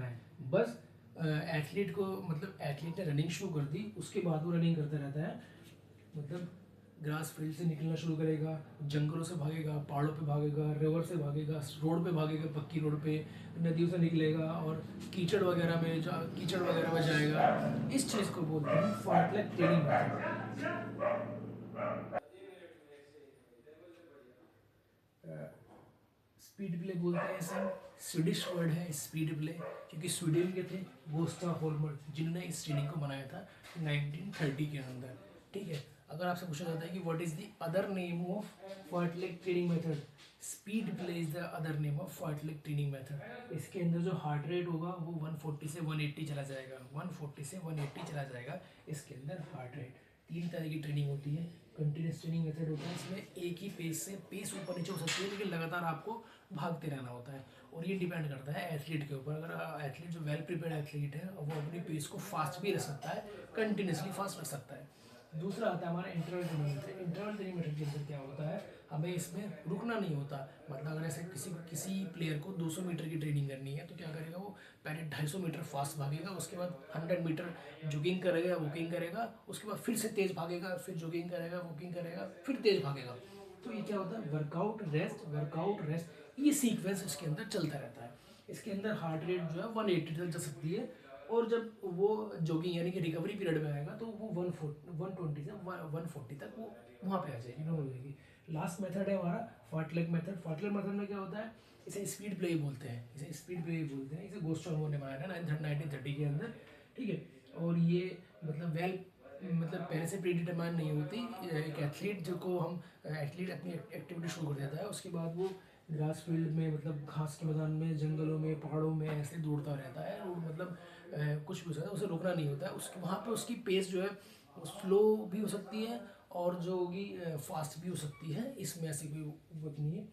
है। बस एथलीट को, मतलब एथलीट ने रनिंग शुरू कर दी, उसके बाद वो रनिंग करता रहता है, मतलब ग्रास फील्ड से निकलना शुरू करेगा, जंगलों से भागेगा, पहाड़ों पे भागेगा, रिवर से भागेगा, रोड पे भागेगा, पक्की रोड पे, नदियों से निकलेगा और कीचड़ वगैरह में जाएगा। इस चीज़ को बोलते हैं फार्टलेग ट्रेनिंग मेथड। स्पीड प्ले बोलते हैं इसे, स्वीडिश वर्ड है स्पीड प्ले, क्योंकि स्वीडन के थे गोस्टाव होलमर्ट जिन्होंने इस ट्रेनिंग को बनाया था 1930 के अंदर, ठीक है। अगर आपसे पूछा जाता है कि what is the other name of fartlek training method, speed play is the other name of fartlek training method. इसके अंदर जो हार्ट रेट होगा वो 140 से 180 चला जाएगा, 140 से 180 चला जाएगा इसके अंदर हार्ट रेट। 3 तरह की ट्रेनिंग होती है। कंटिन्यूस ट्रेनिंग मेथड होता है, इसमें एक ही पेस से पेस ऊपर नीचे हो सकती है, लेकिन लगातार आपको भागते रहना होता है, और ये डिपेंड करता है एथलीट के ऊपर। अगर एथलीट जो वेल प्रिपेयर्ड एथलीट है वो अपनी पेस को फास्ट भी रख सकता है, कंटिन्यूसली फास्ट रख सकता है। दूसरा आता है हमारा interval training method. Interval training method के अंदर क्या होता है, हमें इसमें रुकना नहीं होता। मतलब अगर ऐसे किसी प्लेयर को 200 मीटर की ट्रेनिंग करनी है तो क्या करेगा, वो पहले 250 मीटर फास्ट भागेगा, उसके बाद 100 मीटर जॉगिंग करेगा, वॉकिंग करेगा, उसके बाद फिर से तेज़ भागेगा, फिर जॉगिंग करेगा, वॉकिंग करेगा, फिर तेज़ भागेगा। तो ये क्या होता है, वर्कआउट रेस्ट, ये सीक्वेंस इसके अंदर चलता रहता है। इसके अंदर हार्ट रेट जो है 180 तक जा सकती है, और जब वो जॉगिंग यानी कि रिकवरी पीरियड में आएगा तो वो 120 से 140 तक वो वहाँ पे आ जाएगी, नॉर्मल हो जाएगी। लास्ट मेथड है हमारा फार्टलेग मेथड। फार्टलेग मेथड में क्या होता है, इसे स्पीड प्ले बोलते हैं, इसे गोस्टॉर्मो ने बनाया था 1930 के अंदर, ठीक है। और ये मतलब पहले से प्री डिटरमाइन नहीं होती। एक एथलीट जो को हम एथलीट अपनी एक्टिविटी शुरू कर देता है, उसके बाद वो ग्रास फील्ड में, मतलब घास के मैदान में, जंगलों में, पहाड़ों में ऐसे दौड़ता रहता है, और मतलब कुछ भी हो सकता है, उसे रोकना नहीं होता है। उसके वहाँ पे उसकी पेस जो है स्लो भी हो सकती है और जो होगी फास्ट भी हो सकती है, इसमें ऐसी कोई बात नहीं है।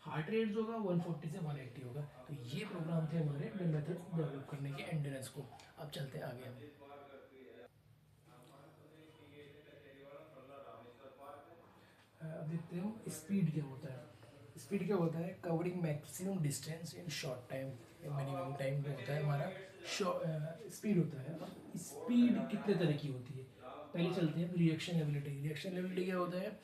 हार्ट रेट जो होगा 140 से 180 होगा। तो ये प्रोग्राम थे हमारे मेथड्स डेवलप करने के एंड्योरेंस को। अब चलते हैं आगे हम। अब देखते हैं हम स्पीड क्या होता है। स्पीड क्या होता है? Covering maximum distance in short time, minimum time जो होता है हमारा स्पीड होता है। अब स्पीड कितने तरह की होती है, पहले चलते हैं रिएक्शन एबिलिटी। रिएक्शन एबिलिटी क्या होता है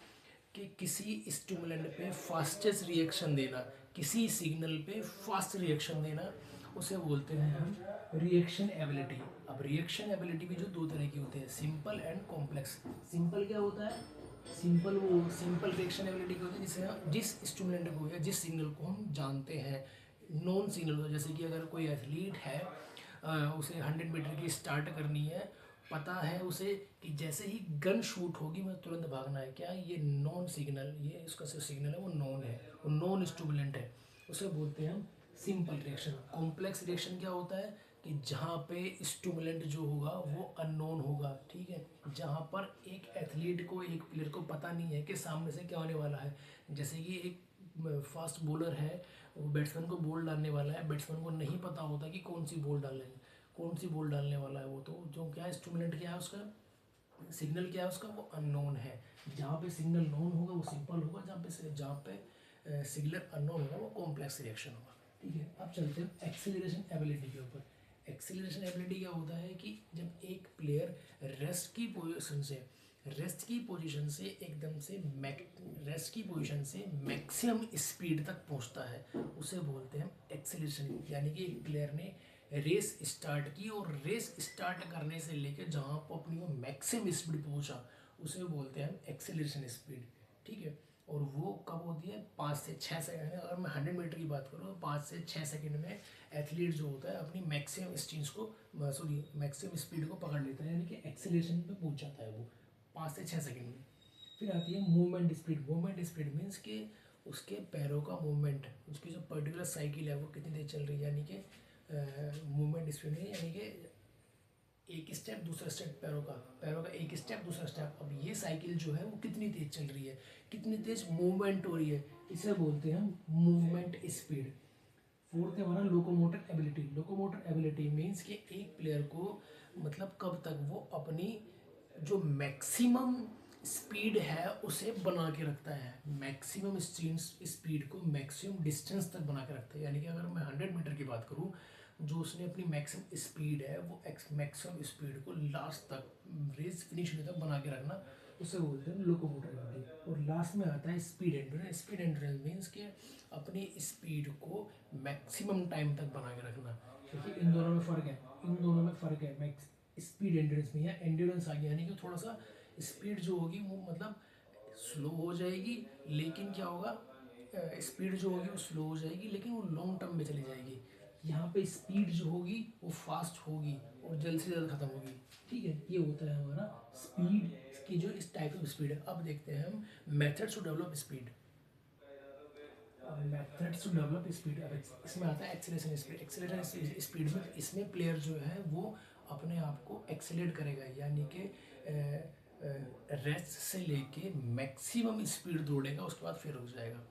कि किसी स्टिमुलेंट पे फास्टेस्ट रिएक्शन देना, किसी सिग्नल पे फास्ट रिएक्शन देना, उसे बोलते हैं हम रिएक्शन एबिलिटी। अब रिएक्शन एबिलिटी भी जो दो तरह की होती है, सिंपल एंड कॉम्प्लेक्स। सिंपल क्या होता है? सिंपल वो सिंपल रिएक्शन एबिलिटी होती है जिसे हम जिस स्टिमुलेंट को या जिस सिग्नल को हम जानते हैं, नॉन सिग्नल हो। जैसे कि अगर कोई एथलीट है, उसे 100 मीटर की स्टार्ट करनी है, पता है उसे कि जैसे ही गन शूट होगी मैं तुरंत भागना है, क्या ये नॉन सिग्नल, ये इसका जो सिग्नल है वो नॉन है, वो नॉन स्टिमुलेंट है, उसे बोलते हैं हम सिंपल रिएक्शन। कॉम्प्लेक्स रिएक्शन क्या होता है कि जहाँ पे स्टिमुलेंट जो होगा वो अननोन होगा, ठीक है, जहाँ पर एक एथलीट को, एक प्लेयर को पता नहीं है कि सामने से क्या होने वाला है। जैसे कि एक फास्ट बॉलर है, वो बैट्समैन को बॉल डालने वाला है, बैट्समैन को नहीं पता होता कि कौन सी बॉल डालने, कौन सी बॉल डालने वाला है वो, तो जो क्या है स्टिमुलेंट क्या है उसका, सिग्नल क्या है उसका, वो अननोन है। जहाँ पे सिग्नल नोन होगा वो सिंपल होगा, जहाँ पे सिग्नल अननोन होगा वो कॉम्प्लेक्स रिएक्शन होगा, ठीक है। अब चलते हैं एक्सेलरेशन एबिलिटी के ऊपर। एक्सेलरेशन एबिलिटी क्या होता है कि जब एक प्लेयर रेस्ट की पोजीशन से एकदम से रेस्ट की पोजीशन से मैक्सिमम स्पीड तक पहुंचता है, उसे बोलते हैं एक्सेलरेशन। यानी कि एक प्लेयर ने रेस स्टार्ट की और रेस स्टार्ट करने से लेकर जहाँ पर अपनी वो मैक्सिमम स्पीड पहुंचा, उसे बोलते हैं एक्सेलरेशन स्पीड, ठीक है। और वो कब होती है? 5 से 6 सेकंड में। अगर मैं 100 मीटर की बात करूँ तो 5 से 6 सेकंड में एथलीट जो होता है अपनी मैक्सिमम स्टीज को, सॉरी मैक्सिमम स्पीड को पकड़ लेता है, यानी कि एक्सेलरेशन पे पहुंच जाता है वो 5 से 6 सेकंड में। फिर आती है movement speed. Movement speed means कि उसके पैरों का मूवमेंट, उसकी जो पर्टिकुलर साइकिल है वो कितनी देर चल रही है, यानी कि मूवमेंट स्पीड में, यानी कि एक स्टेप दूसरा स्टेप, पैरों का एक स्टेप दूसरा स्टेप। अब ये साइकिल जो है वो कितनी तेज चल रही है, कितनी तेज मूवमेंट हो रही है, इसे बोलते हैं हम मूवमेंट स्पीड। फोर्थ है हमारा locomotor ability. Locomotor ability means कि एक प्लेयर को मतलब कब तक वो अपनी जो मैक्सिमम स्पीड है उसे बना के रखता है, मैक्सिमम स्पीड को मैक्सिमम डिस्टेंस तक बना के रखता है। यानी कि अगर मैं 100 मीटर की बात करूँ, जो उसने अपनी मैक्सिमम स्पीड है वो मैक्सिमम स्पीड को लास्ट तक, रेस फिनिश होने तक बना के रखना, उसे बोलते हैं लोकोमोटर एबिलिटी। और लास्ट में आता है speed endurance. Speed endurance means कि अपनी स्पीड को मैक्सिमम टाइम तक बना के रखना। देखिए इन दोनों में फ़र्क है, इन दोनों में फ़र्क है। मैक्स स्पीड एंड्योरेंस में, या एंड्योरेंस आ गया यानी कि थोड़ा सा स्पीड जो होगी वो मतलब स्लो हो जाएगी, लेकिन क्या होगा, स्पीड जो होगी वो स्लो हो जाएगी लेकिन वो लॉन्ग टर्म में चली जाएगी। यहाँ पे स्पीड जो होगी वो फास्ट होगी और जल्द से जल्द खत्म होगी, ठीक है। ये होता है हमारा स्पीड की जो इस टाइप ऑफ स्पीड है। अब देखते हैं हम methods to develop speed. Methods to develop speed, इसमें आता है एक्सेलरेशन स्पीड। एक्सेलरेशन स्पीड में इसमें प्लेयर जो है वो अपने आप को एक्सेलेट करेगा, यानी कि रेस्ट से लेके मैक्सिमम स्पीड दौड़ेगा, उसके बाद फिर रुक जाएगा,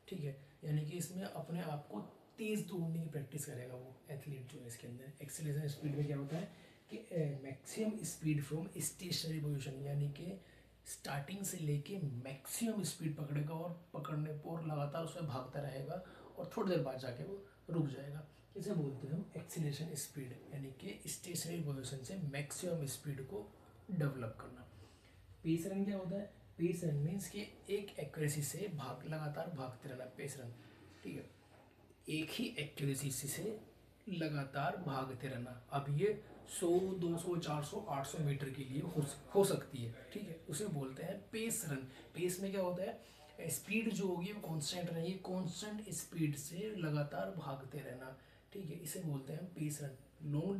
ठीक है। यानी कि इसमें अपने आप को तेज़ दौड़ने की प्रैक्टिस करेगा वो एथलीट जो है। इसके अंदर एक्सेलरेशन स्पीड में क्या होता है कि maximum speed from stationary position, यानी कि स्टार्टिंग से लेके मैक्सिमम स्पीड पकड़ेगा और पकड़ने पर लगातार उसमें भागता रहेगा और थोड़ी देर बाद जाके वो रुक जाएगा। इसे बोलते हैं हम एक्सीलरेशन स्पीड, यानी कि स्टेशनरी पोजीशन से मैक्सिमम स्पीड को डेवलप करना। पेस रन क्या होता है? पेस रन मीन्स कि एक एक्यूरेसी से लगातार भागते रहना, पेस रन, ठीक है, एक ही एक्यूरेसी से लगातार भागते रहना। अब ये 100, 200, 400, 800 मीटर के लिए हो सकती है, ठीक है, उसे बोलते हैं पेस रन। पेस में क्या होता है, स्पीड जो होगी वो कांस्टेंट रहेगी, कांस्टेंट स्पीड से लगातार भागते रहना, ठीक है, इसे बोलते हैं पेस रन। लॉन्ग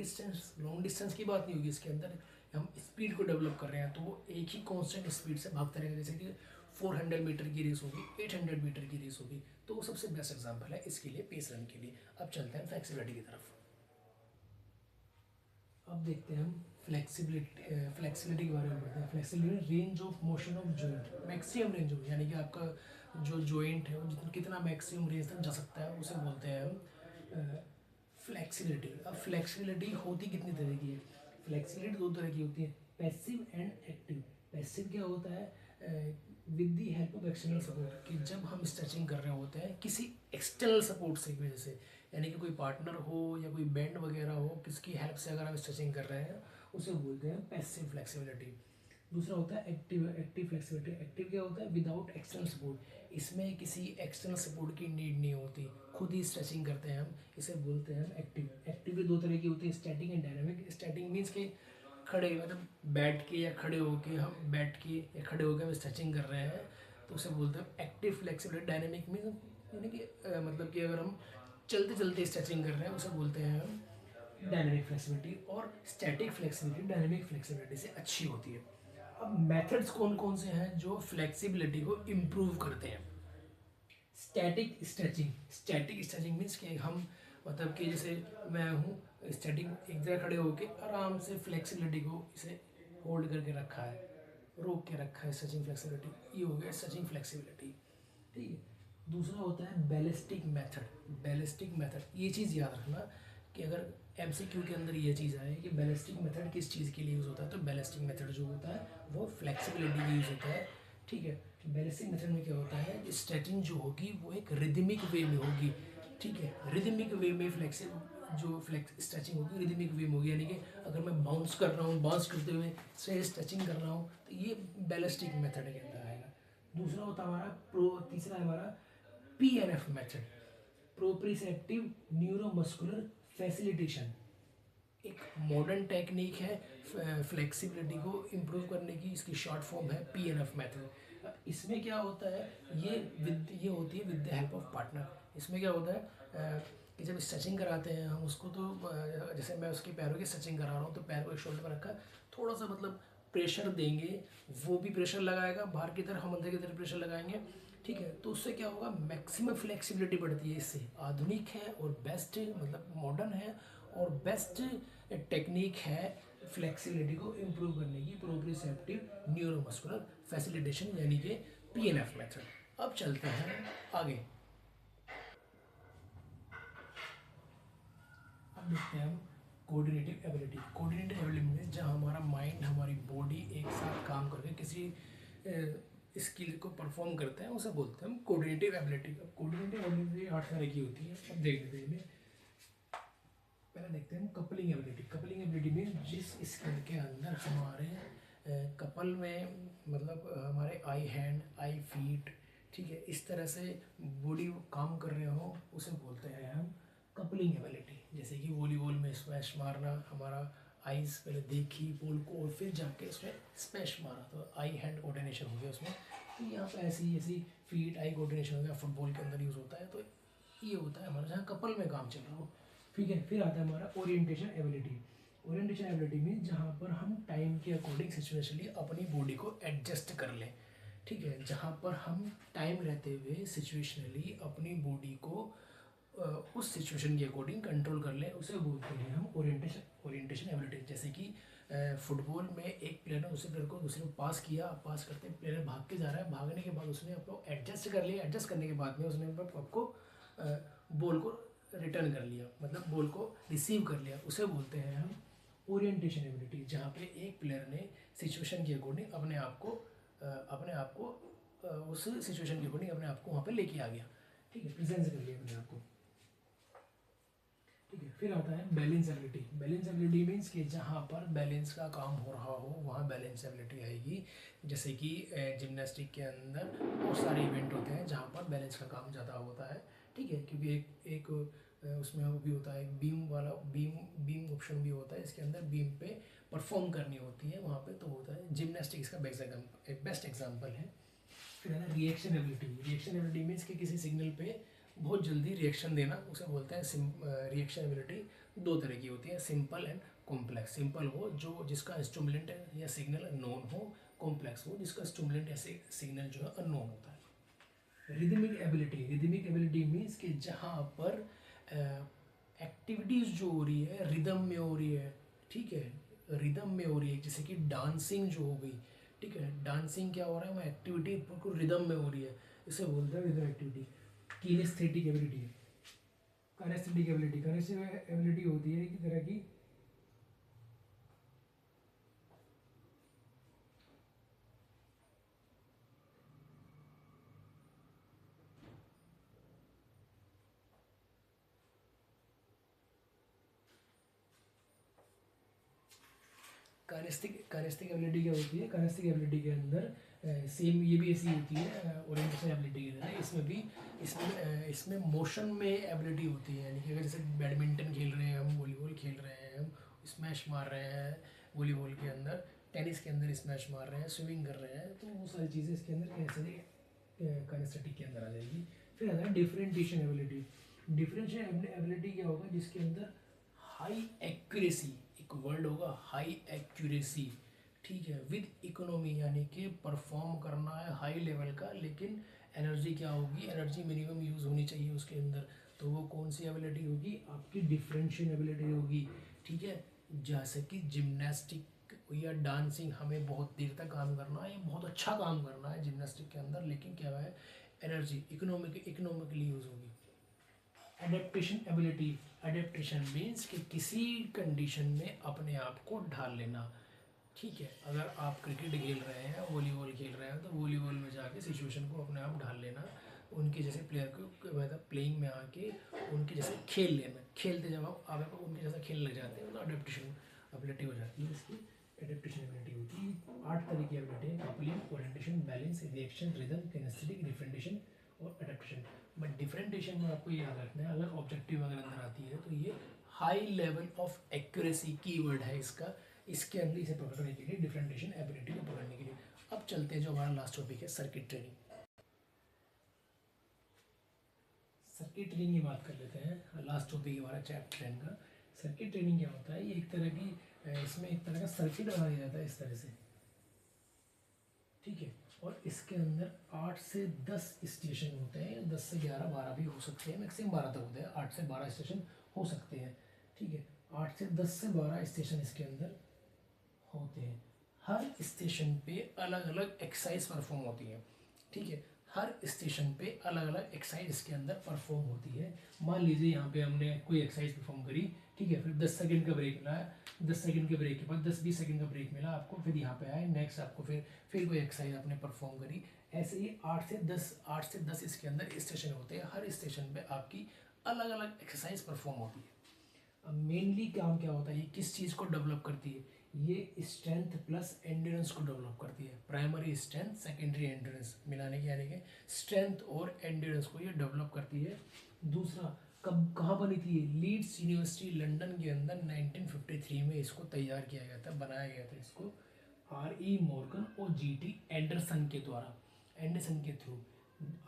डिस्टेंस की बात नहीं होगी इसके अंदर, हम स्पीड को डेवलप कर रहे हैं तो वो एक ही कांस्टेंट स्पीड से भागते रहेगा। जैसे कि 400 मीटर की रेस होगी, 800 मीटर की रेस होगी, तो वो सबसे बेस्ट एग्जांपल है इसके लिए, पेस रन के लिए। अब चलते हैं फ्लेक्सिबिलिटी की तरफ। अब देखते हैं हम फ्लेक्सिबिलिटी के बारे में पढ़ते हैं। Flexibility range of motion of joint, maximum range of, यानी कि आपका जो जॉइंट है वो जितना कितना मैक्सिमम रेंज तक जा सकता है उसे बोलते हैं हम फ्लेक्सिबिलिटी। अब फ्लेक्सिबिलिटी होती कितनी तरह की है? फ्लेक्सिबिलिटी दो तरह की होती है, पैसिव एंड एक्टिव। पैसिव क्या होता है? With the help of external support, कि जब हम स्ट्रेचिंग कर रहे होते हैं किसी एक्सटर्नल सपोर्ट से की वजह से, यानी कि कोई पार्टनर हो या कोई बैंड वगैरह हो, किसकी हेल्प से अगर हम स्ट्रेचिंग कर रहे हैं उसे बोलते हैं पैसिव फ्लेक्सिबिलिटी। दूसरा होता है एक्टिव एक्टिव फ्लेक्सिबिलिटी। एक्टिव क्या होता है? विदाउट एक्सटर्नल सपोर्ट, इसमें किसी एक्सटर्नल सपोर्ट की नीड नहीं होती, खुद ही स्ट्रेचिंग करते हैं हम, इसे बोलते हैं हम एक्टिव। एक्टिव भी दो तरह की होती है, static and dynamic. Static means के खड़े, मतलब बैठ के या खड़े होके, हम बैठ के या खड़े होकर हम स्ट्रेचिंग कर रहे हैं तो उसे बोलते हैं एक्टिव फ्लेक्सिबिलिटी। डायनामिक मीन्स यानी कि मतलब कि अगर हम चलते चलते स्ट्रेचिंग कर रहे हैं उसे बोलते हैं हम डायनामिक फ्लेक्सिबिलिटी। और स्टैटिक फ्लेक्सिबिलिटी डायनामिक फ्लेक्सिबिलिटी से अच्छी होती है। अब मेथड्स कौन कौन से हैं जो फ्लेक्सिबिलिटी को इम्प्रूव करते हैं? Static stretching. Static stretching means कि हम, मतलब कि जैसे मैं हूँ स्टैटिक, एक जगह खड़े होके आराम से फ्लेक्सिबिलिटी को इसे होल्ड करके रखा है, रोक के रखा है, स्ट्रेचिंग फ्लेक्सिबिलिटी, ये हो गया स्ट्रेचिंग फ्लेक्सिबिलिटी। ठीक है। दूसरा होता है बैलिस्टिक मेथड। बैलिस्टिक मेथड, ये चीज़ याद रखना कि अगर एमसीक्यू के अंदर ये चीज़ आए कि बैलिस्टिक मेथड किस चीज़ के लिए यूज़ होता है, तो बैलिस्टिक मेथड जो होता है वो फ्लेक्सिबिलिटी के यूज़ होता है। ठीक है। बैलिस्टिक मेथड में क्या होता है, स्ट्रेचिंग जो होगी वो एक रिदमिक वे में होगी। ठीक है। रिदमिक वे में जो फ्लेक्स स्ट्रेचिंग होगी रिदमिक वे में होगी, यानी कि अगर मैं बाउंस कर रहा हूँ, बाउंस करते हुए से स्ट्रेचिंग कर रहा हूँ तो ये बैलिस्टिक मेथड के अंदर आएगा। दूसरा होता है हमारा तीसरा है हमारा PNF मेथड, प्रोप्रिसेप्टिव न्यूरोमस्कुलर फैसिलिटेशन। एक मॉडर्न टेक्निक है फ्लेक्सिबिलिटी को इम्प्रूव करने की, इसकी शॉर्ट फॉर्म है PNF मेथड। इसमें क्या होता है, ये होती है with the help of partner. इसमें क्या होता है कि जब स्ट्रेचिंग कराते हैं हम उसको, तो जैसे मैं उसके पैरों की स्ट्रेचिंग करा रहा हूँ तो पैर को एक शोल्डर पर रखा, थोड़ा सा मतलब प्रेशर देंगे, वो भी प्रेशर लगाएगा बाहर की तरफ, हम अंदर की तरफ प्रेशर लगाएंगे। ठीक है। तो उससे क्या होगा, मैक्सिमम फ्लेक्सिबिलिटी बढ़ती है। इससे आधुनिक है और बेस्ट, मतलब मॉडर्न है और बेस्ट टेक्निक है फ्लेक्सिबिलिटी को इम्प्रूव करने की, प्रोप्रिसेप्टिव न्यूरोमस्कुलर फैसिलिटेशन, यानी कि PNF मेथड। अब चलते हैं आगे। अब देखते हैं हम कोऑर्डिनेटिव एबिलिटी। कोऑर्डिनेटिव एबिलिटी में जहाँ हमारा माइंड, हमारी बॉडी एक साथ काम करके किसी स्किल को परफॉर्म करते हैं उसे बोलते हैं हम कोऑर्डिनेटिव एबिलिटी। कोऑर्डिनेटिव एबिलिटी 8 तरह की होती है। अब देख लेते हैं, पहले देखते हैं कपलिंग एबिलिटी। कपलिंग एबिलिटी में जिस स्किल के अंदर हमारे कपल में, मतलब हमारे आई हैंड, आई फीट, ठीक है, इस तरह से बॉडी काम कर रहे हो उसे बोलते हैं हम कपलिंग एबिलिटी। जैसे कि वॉलीबॉल में स्मैश मारना, हमारा आईज पहले देखी बॉल को और फिर जाके उसमें स्मैश मारा, तो आई हैंड कोऑर्डिनेशन हो गया उसमें। तो यहाँ पे ऐसी ऐसी फीट आई कोऑर्डिनेशन हो गया, फुटबॉल के अंदर यूज़ होता है। तो ये होता है हमारा जहाँ कपल में काम चल रहा हो। ठीक है। फिर आता है हमारा ओरिएंटेशन एबिलिटी। ओरिएंटेशन एबिलिटी में जहाँ पर हम टाइम के अकॉर्डिंग सिचुएशनली अपनी बॉडी को एडजस्ट कर लें। ठीक है। जहाँ पर हम टाइम रहते हुए सिचुएशनली अपनी बॉडी को उस सिचुएशन के अकॉर्डिंग कंट्रोल कर लें, उसे बोलते हैं हम ओरिएंटेशन एबिलिटी। जैसे कि फुटबॉल में एक प्लेयर ने दूसरे प्लेयर को पास किया, पास करते प्लेयर भाग के जा रहा है, भागने के बाद उसने आपको एडजस्ट कर लिया, एडजस्ट करने के बाद में उसने आपको बॉल को रिटर्न कर लिया, मतलब बॉल को रिसीव कर लिया, उसे बोलते हैं हम ओरिएंटेशन एबिलिटी। जहाँ पे एक प्लेयर ने सिचुएशन के अकॉर्डिंग अपने आप को उस सिचुएशन के अकॉर्डिंग अपने आप को वहाँ पे लेके आ गया। ठीक है। प्रेजेंस कर लिया अपने आप को। ठीक है। फिर आता है balance ability. Balance ability means कि जहाँ पर बैलेंस का काम हो रहा हो वहाँ बैलेंस एबिलिटी आएगी। जैसे कि जिम्नास्टिक के अंदर बहुत सारे इवेंट होते हैं जहाँ पर बैलेंस का काम ज़्यादा होता है। ठीक है। क्योंकि एक उसमें वो भी होता है, बीम वाला बीम ऑप्शन भी होता है, इसके अंदर बीम पे परफॉर्म करनी होती है वहाँ पे, तो होता है जिम्नास्टिक इसका बेस्ट एग्जाम्पल है। फिर है ना reaction ability. Reaction ability means कि किसी सिग्नल पे बहुत जल्दी रिएक्शन देना, उसे बोलते हैं रिएक्शन एबिलिटी। दो तरह की होती है, सिंपल एंड कॉम्प्लेक्स। सिंपल वो जो जिसका स्टिमुलेंट या सिग्नल नोन हो, कॉम्प्लेक्स वो जिसका स्टिमुलेंट या सिग्नल जो है अननोन होता है। Rhythmic ability. Rhythmic ability means कि जहाँ पर एक्टिविटीज़ जो हो रही है रिदम में हो रही है, ठीक है, रिदम में हो रही है, जैसे कि डांसिंग जो हो गई, ठीक है, डांसिंग क्या हो रहा है, वो एक्टिविटी बिल्कुल रिदम में हो रही है, इसे बोलते हैं rhythm activity. Kinesthetic ability, kinesthetic ability, kinesthetic ability होती है एक तरह की काइनेस्टिक एबिलिटी क्या होती है, काइनेस्टिक एबिलिटी के अंदर सेम ये भी ऐसी होती है ओरिएंटेशन एबिलिटी के अंदर, इसमें भी इसमें मोशन में एबिलिटी होती है, यानी कि अगर जैसे बैडमिंटन खेल रहे हैं हम, वॉलीबॉल खेल रहे हैं हम, स्मैश मार रहे हैं वॉलीबॉल के अंदर, टेनिस के अंदर स्मैश मार रहे हैं, स्विमिंग कर रहे हैं, तो वो सारी चीज़ें इसके अंदर काइनेस्थेटिक के अंदर आ जाएगी। फिर आता है डिफरेंशिएशन एबिलिटी। डिफरेंशिएशन एबिलिटी क्या होगा, जिसके अंदर हाई एक्यूरेसी, एक वर्ड होगा हाई एक्यूरेसी, ठीक है, विद इकोनॉमी, यानी कि परफॉर्म करना है हाई लेवल का, लेकिन एनर्जी क्या होगी, एनर्जी मिनिमम यूज़ होनी चाहिए उसके अंदर, तो वो कौन सी एबिलिटी होगी, आपकी डिफरेंशियल एबिलिटी होगी, ठीक है। जैसे कि जिम्नास्टिक या डांसिंग, हमें बहुत देर तक काम करना है, बहुत अच्छा काम करना है जिम्नास्टिक के अंदर, लेकिन क्या है, एनर्जी इकोनॉमिकली यूज़ होगी। एडेप्टेशन एबिलिटी, एडेप्टेशन मीन्स कि किसी कंडीशन में अपने आप को ढाल लेना, ठीक है, अगर आप क्रिकेट खेल रहे हैं, वॉलीबॉल खेल रहे हैं, तो वॉलीबॉल में जाके सिचुएशन को अपने आप ढाल लेना, उनके जैसे प्लेयर को मतलब प्लेइंग में आके उनके जैसे खेल लेना, खेलते जब आप उनके जैसा खेलने लग जाते हैं तो अडेप्टेशन एबिलिटी हो जाती है, इसकी एडेप्टेशन एबिलिटी होती है। 8 तरह की एबिलिटी है, coupling, orientation, balance, reaction, rhythm, kinaesthetic, differentiation और एडेप्टेशन। बट डिफरेंशिएशन में आपको ये याद रखना है, अगर ऑब्जेक्टिव अगर अंदर आती है तो ये high level of accuracy keyword है इसका, इसके अंदर इसे पकड़ने के लिए, डिफरेंशिएशन एबिलिटी को पकड़ने के लिए। अब चलते हैं जो हमारा लास्ट टॉपिक है, सर्किट ट्रेनिंग। सर्किट ट्रेनिंग की बात कर लेते हैं, लास्ट टॉपिक हमारा चैप्टर 10 का। सर्किट ट्रेनिंग क्या होता है, ये एक तरह की इसमें एक तरह का सर्किट बना दिया जाता है इस तरह से, ठीक है, और इसके अंदर 8 से 10 स्टेशन होते हैं, 10 से 11 12 भी हो सकते हैं, मैक्सिमम 12 तक होते हैं, 8 से 12 स्टेशन हो सकते हैं, ठीक है, 8 से 10 से 12 स्टेशन इसके अंदर होते हैं। हर स्टेशन पे अलग अलग एक्सरसाइज परफॉर्म होती है, ठीक है, हर स्टेशन पे अलग अलग एक्सरसाइज इसके अंदर परफॉर्म होती है। मान लीजिए यहाँ पे हमने कोई एक्सरसाइज परफॉर्म करी, ठीक है, फिर 10 सेकंड का ब्रेक मिला, 10 सेकंड के ब्रेक के बाद 10-20 सेकंड का ब्रेक मिला आपको, फिर यहाँ पे आए नेक्स्ट आपको फिर कोई एक्सरसाइज आपने परफॉर्म करी, ऐसे ही 8 से 10 इसके अंदर स्टेशन होते हैं, हर स्टेशन पे आपकी अलग अलग एक्सरसाइज परफॉर्म होती है। अब मेनली काम क्या होता है, ये किस चीज़ को डेवलप करती है, ये स्ट्रेंथ प्लस एंड्योरेंस को डेवलप करती है, प्राइमरी स्ट्रेंथ सेकेंडरी एंड्योरेंस मिलाने के, यानी कि स्ट्रेंथ और एंड्योरेंस को ये डेवलप करती है। दूसरा, कब कहाँ बनी थी, लीड्स यूनिवर्सिटी लंदन के अंदर 1953 में इसको तैयार किया गया था, बनाया गया था इसको R.E. मॉर्गन और G.T. एंडरसन के द्वारा, एंडरसन के थ्रू।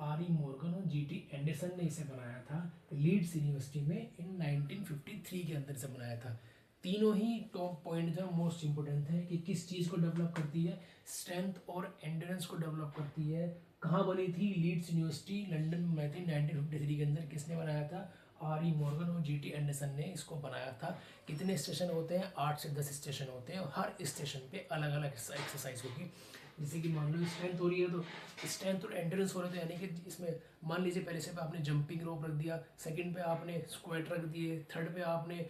R.E. मॉर्गन और G.T. एंडरसन ने इसे बनाया था लीड्स यूनिवर्सिटी में इन 1953 के अंदर से बनाया था। तीनों ही टॉप पॉइंट जो मोस्ट इंपॉर्टेंट है कि किस चीज़ को डेवलप करती है, स्ट्रेंथ और एंड्योरेंस को डेवलप करती है। कहाँ बनी थी, लीड्स यूनिवर्सिटी लंदन में बनी थी 1953 के अंदर। किसने बनाया था, R.E. मॉर्गन और G.T. एंडरसन ने इसको बनाया था। कितने स्टेशन होते हैं, 8 से 10 स्टेशन होते हैं, हर स्टेशन पे अलग अलग एक्सरसाइज होगी। जैसे कि मान लो स्ट्रेंथ हो रही है तो स्ट्रेंथ और एंड्योरेंस हो रहे थे, यानी कि इसमें मान लीजिए पहले से पे आपने जंपिंग रोप रख दिया, सेकंड पे आपने स्क्वाट रख दिए, थर्ड पे आपने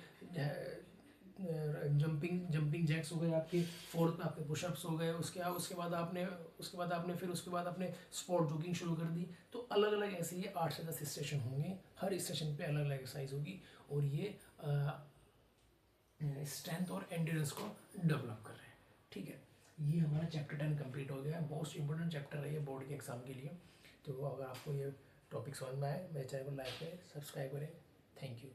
जंपिंग जैक्स हो गए आपके, फोर्थ पे आपके पुशअप्स हो गए, उसके बाद आपने स्पॉट जॉगिंग शुरू कर दी। तो अलग अलग ऐसे ही 8 से 10 स्टेशन होंगे, हर स्टेशन पे अलग अलग एक्सरसाइज होगी, और ये स्ट्रेंथ और एंड्योरेंस को डेवलप कर रहे हैं, ठीक है। ये हमारा चैप्टर 10 कंप्लीट हो गया है, मोस्ट इंपॉर्टेंट चैप्टर है ये बोर्ड के एग्जाम के लिए। तो अगर आपको ये टॉपिक समझ में आए, मेरे चैनल को लाइक करें, सब्सक्राइब करें। Thank you.